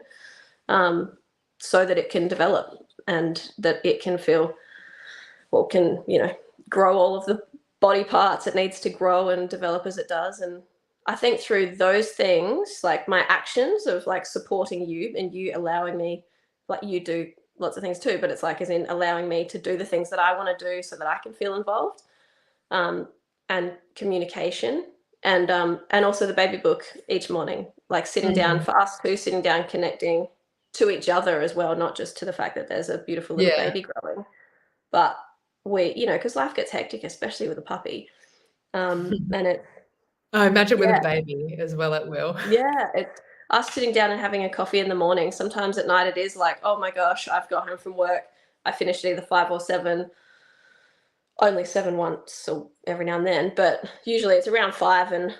so that it can develop and that it can feel, well, can, you know, grow all of the body parts it needs to grow and develop as it does. And I think through those things, like my actions of like supporting you and you allowing me, like you do lots of things too, but it's like as in allowing me to do the things that I want to do so that I can feel involved, and communication, and also the baby book each morning, like sitting down for us two, sitting down, connecting to each other as well, not just to the fact that there's a beautiful little baby growing, but we, you know, because life gets hectic, especially with a puppy, and it.
I imagine with a baby as well, it will.
Yeah, it's us sitting down and having a coffee in the morning. Sometimes at night it is like, oh my gosh, I've got home from work, I finished at either 5 or 7, only 7 once or every now and then, but usually it's around 5, and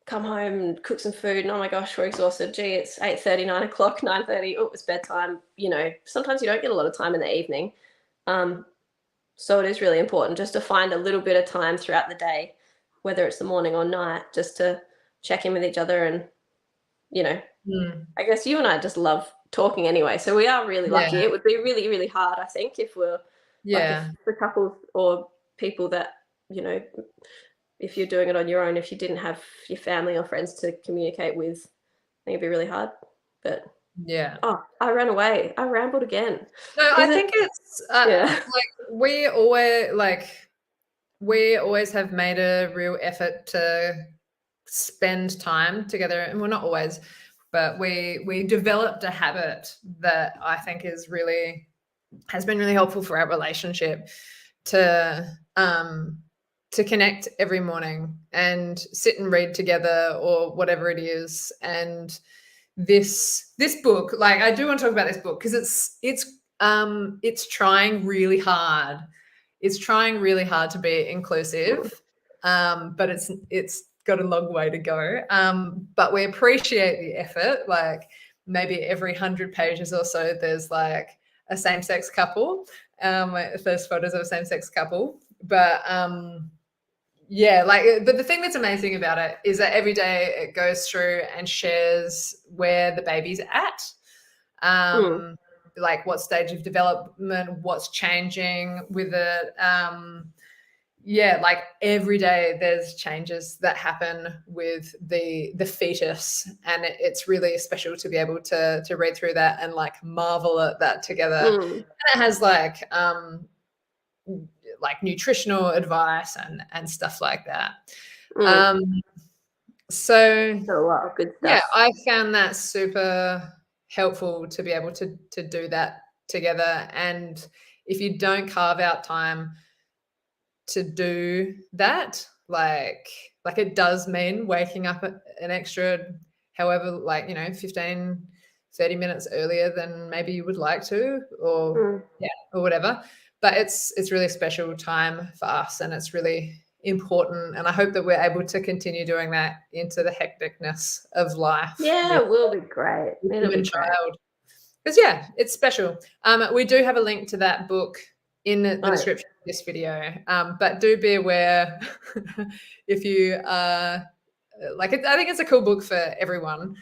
come home and cook some food, and oh my gosh, we're exhausted. Gee, it's 8:30, 9 o'clock, 9:30. Oh, it's bedtime. You know, sometimes you don't get a lot of time in the evening. So it is really important just to find a little bit of time throughout the day, whether it's the morning or night, just to check in with each other. And, you know, I guess you and I just love talking anyway. So we are really lucky. It would be really, really hard, I think, if we're like if the couples or people that, you know, if you're doing it on your own, if you didn't have your family or friends to communicate with, I think it'd be really hard. But oh, I ran away. I rambled again.
No, I think it's like we always have made a real effort to spend time together, and we're not always, but we developed a habit that I think has been really helpful for our relationship, to connect every morning and sit and read together or whatever it is. And this book, like, I do want to talk about this book because it's trying really hard. It's trying really hard to be inclusive, but it's got a long way to go. But we appreciate the effort. Like maybe every 100 pages or so, there's like a same-sex couple. There's photos of a same-sex couple. But but the thing that's amazing about it is that every day it goes through and shares where the baby's at, like what stage of development, what's changing with it. Like every day there's changes that happen with the fetus, and it's really special to be able to read through that and like marvel at that together. And it has like nutritional advice and stuff like that. So
a lot of good stuff.
Yeah, I found that super helpful to be able to do that together. And if you don't carve out time to do that, like it does mean waking up an extra, however, 15, 30 minutes earlier than maybe you would like to, or whatever. But it's really a special time for us, and it's really important. And I hope that we're able to continue doing that into the hecticness of life.
Yeah, it will be great. It'll be
child. Because it's special. We do have a link to that book in the description of this video. But do be aware if you I think it's a cool book for everyone.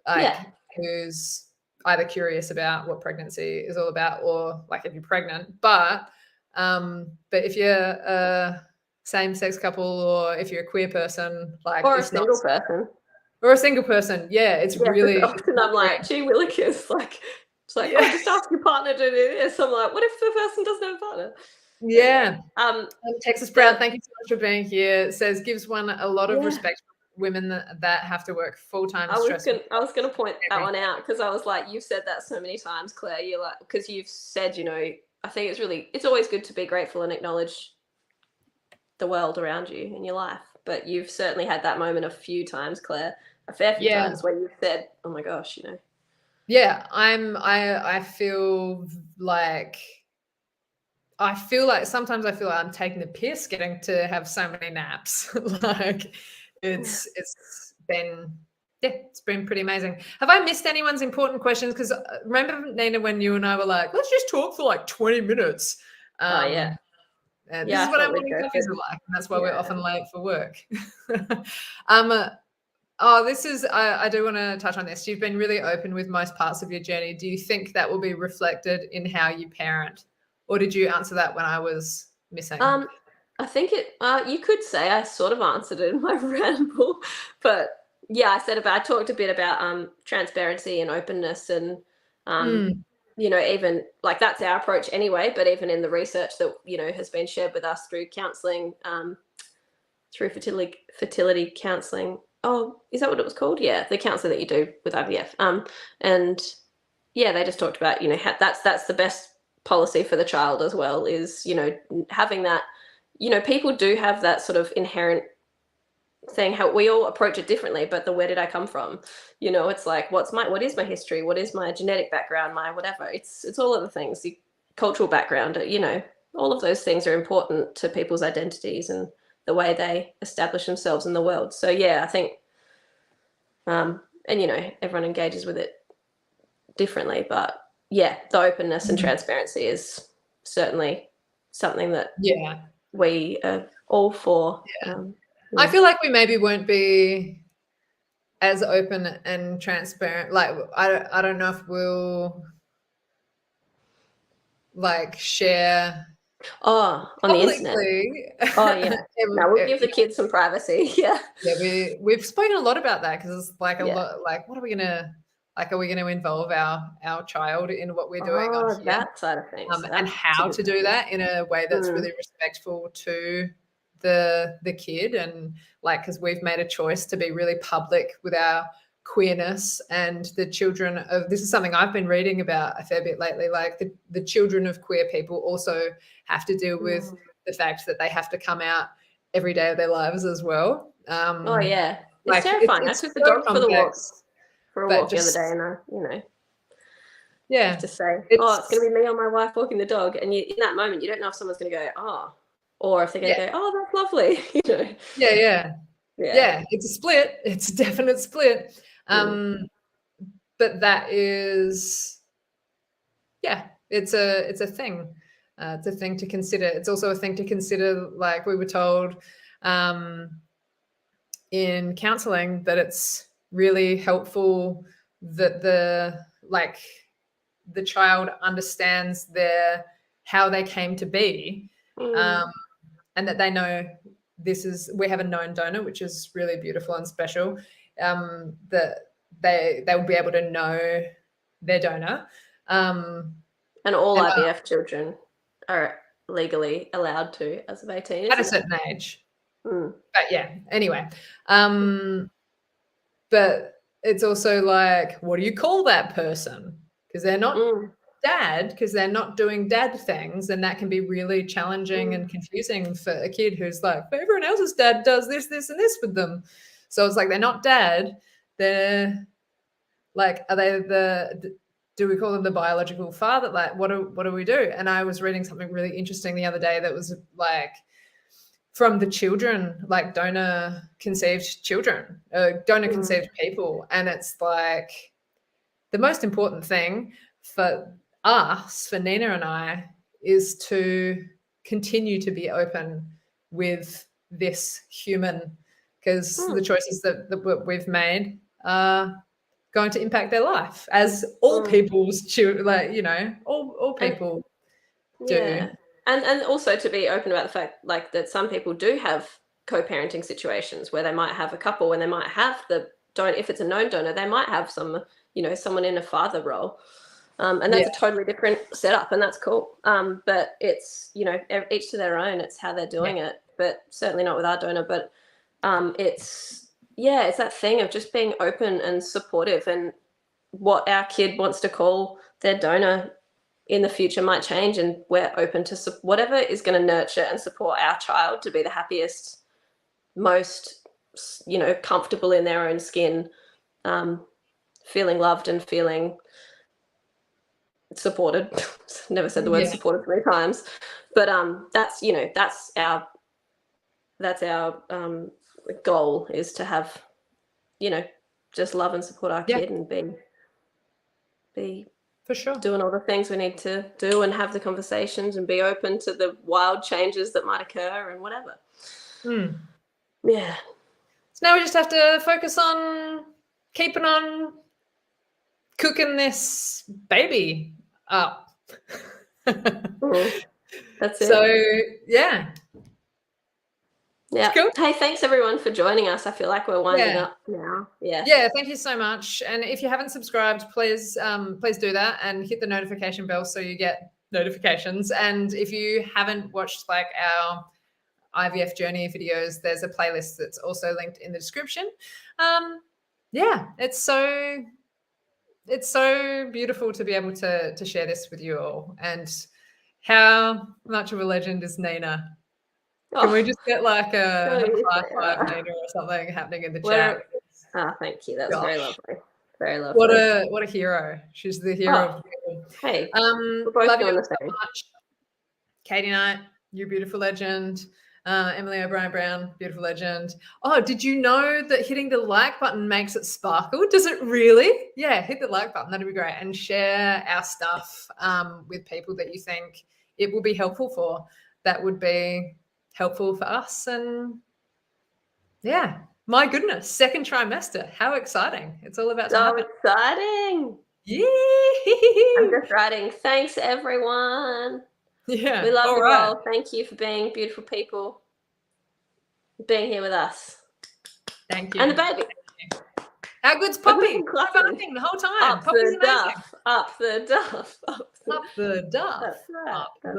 like who's either curious about what pregnancy is all about or like if you're pregnant. But if you're a same-sex couple or if you're a queer person, like
or a single person.
Or a single person, yeah, it's really.
Often I'm like, gee willikers, like it's like, oh, just ask your partner to do this. I'm like, what if the person doesn't have a partner?
Yeah.
Anyway,
Texas Brown, thank you so much for being here. It says gives one a lot of respect for women that have to work full-time.
I was gonna point that one out because I was like, you've said that so many times, Claire. You're like, because you've said, you know, I think it's always good to be grateful and acknowledge the world around you in your life. But you've certainly had that moment a few times, Claire, a fair few times where you've said, oh my gosh, you know.
Yeah, I feel like sometimes I feel like I'm taking the piss getting to have so many naps. Like it's been pretty amazing. Have I missed anyone's important questions? Because remember, Nina, when you and I were like, let's just talk for like 20 minutes. This is what our morning coffees are like, and that's why we're often late for work. I do want to touch on this. You've been really open with most parts of your journey. Do you think that will be reflected in how you parent? Or did you answer that when I was missing?
I think you could say I sort of answered it in my ramble, but yeah, I talked a bit about transparency and openness and you know, even like that's our approach anyway, but even in the research that, you know, has been shared with us through counseling, through fertility counseling. Oh, is that what it was called? Yeah, the counseling that you do with IVF. And yeah, they just talked about, you know, that's the best policy for the child as well, is, you know, having that, you know, people do have that sort of inherent thing, how we all approach it differently, but where did I come from? You know, it's like, what is my history? What is my genetic background? My whatever. It's all of the things, the cultural background, you know, all of those things are important to people's identities and the way they establish themselves in the world. So yeah, I think, and you know, everyone engages with it differently, but yeah, the openness and transparency is certainly something that we are all for.
I feel like we maybe won't be as open and transparent. Like I don't know if we'll like share
on the internet. Oh yeah. No, we'll give the kids some privacy. Yeah.
Yeah, we've spoken a lot about that because it's like a lot like, what are we gonna like, are we going to involve our child in what we're doing on here?
That side of things.
And how to do that in a way that's really respectful to the kid, and like, because we've made a choice to be really public with our queerness, and the children of, this is something I've been reading about a fair bit lately, like the children of queer people also have to deal with the fact that they have to come out every day of their lives as well.
Oh yeah, it's terrifying. I took the dog for the walk. For a walk the other day, and you know, to say, it's going to be me or my wife walking the dog, and in that moment, you don't know if someone's going to go, or if they're going to go, that's lovely, you know. Yeah.
It's a split. It's a definite split. But that is, it's a thing. It's a thing to consider. It's also a thing to consider. Like we were told in counselling that it's really helpful that the child understands how they came to be, and that they know we have a known donor, which is really beautiful and special, that they will be able to know their donor.
And all IVF children are legally allowed to as of 18
at a certain age. But yeah, anyway. But it's also like, what do you call that person? Because they're not dad, because they're not doing dad things, and that can be really challenging and confusing for a kid who's like, but everyone else's dad does this, this, and this with them. So it's like, they're not dad. They're like, are they do we call them the biological father? Like, what do we do? And I was reading something really interesting the other day that was like, from the children, like donor conceived children, donor conceived people. And it's like, the most important thing for us, for Nina and I, is to continue to be open with this human, because the choices that we've made are going to impact their life, as all people's children, like, you know, all people do.
Yeah. And also to be open about the fact, like, that some people do have co-parenting situations where they might have a couple and they might have the donor. If it's a known donor, they might have some, you know, someone in a father role. And that's a totally different setup, and that's cool. But it's, you know, each to their own. It's how they're doing it, but certainly not with our donor. But it's that thing of just being open and supportive, and what our kid wants to call their donor in the future might change, and we're open to whatever is going to nurture and support our child to be the happiest, most, you know, comfortable in their own skin, feeling loved and feeling supported. Never said the word supported 3 times, but that's, you know, that's our goal, is to have, you know, just love and support our kid and be
for sure
doing all the things we need to do, and have the conversations, and be open to the wild changes that might occur and whatever. Yeah.
So now we just have to focus on keeping on cooking this baby up.
That's it.
So yeah.
Cool. Hey, thanks everyone for joining us. I feel like we're winding up now. Yeah,
thank you so much. And if you haven't subscribed, please do that, and hit the notification bell so you get notifications. And if you haven't watched like our IVF journey videos, there's a playlist that's also linked in the description. It's so beautiful to be able to share this with you all. And how much of a legend is Nina? Can we just get like a high five, Nina, or something happening in the chat?
Thank you. That's very lovely. Very lovely.
What a hero. She's the hero of the people.
Hey,
we're both doing the same. Katie Knight, you beautiful legend. Emily O'Brien Brown, beautiful legend. Oh, did you know that hitting the like button makes it sparkle? Does it really? Yeah, hit the like button. That'd be great. And share our stuff with people that you think it will be helpful for. That would be helpful for us. And yeah, my goodness, 2nd trimester. How exciting. It's all about to happen.
Exciting.
Yeah.
I'm just writing. Thanks, everyone.
Yeah.
We love you all. Thank you for being beautiful people, being here with us.
Thank you.
And the baby.
How good's Poppy? Clapping the whole time.
Up the duff. Up the duff.
Up the duff.
That's right.
Up the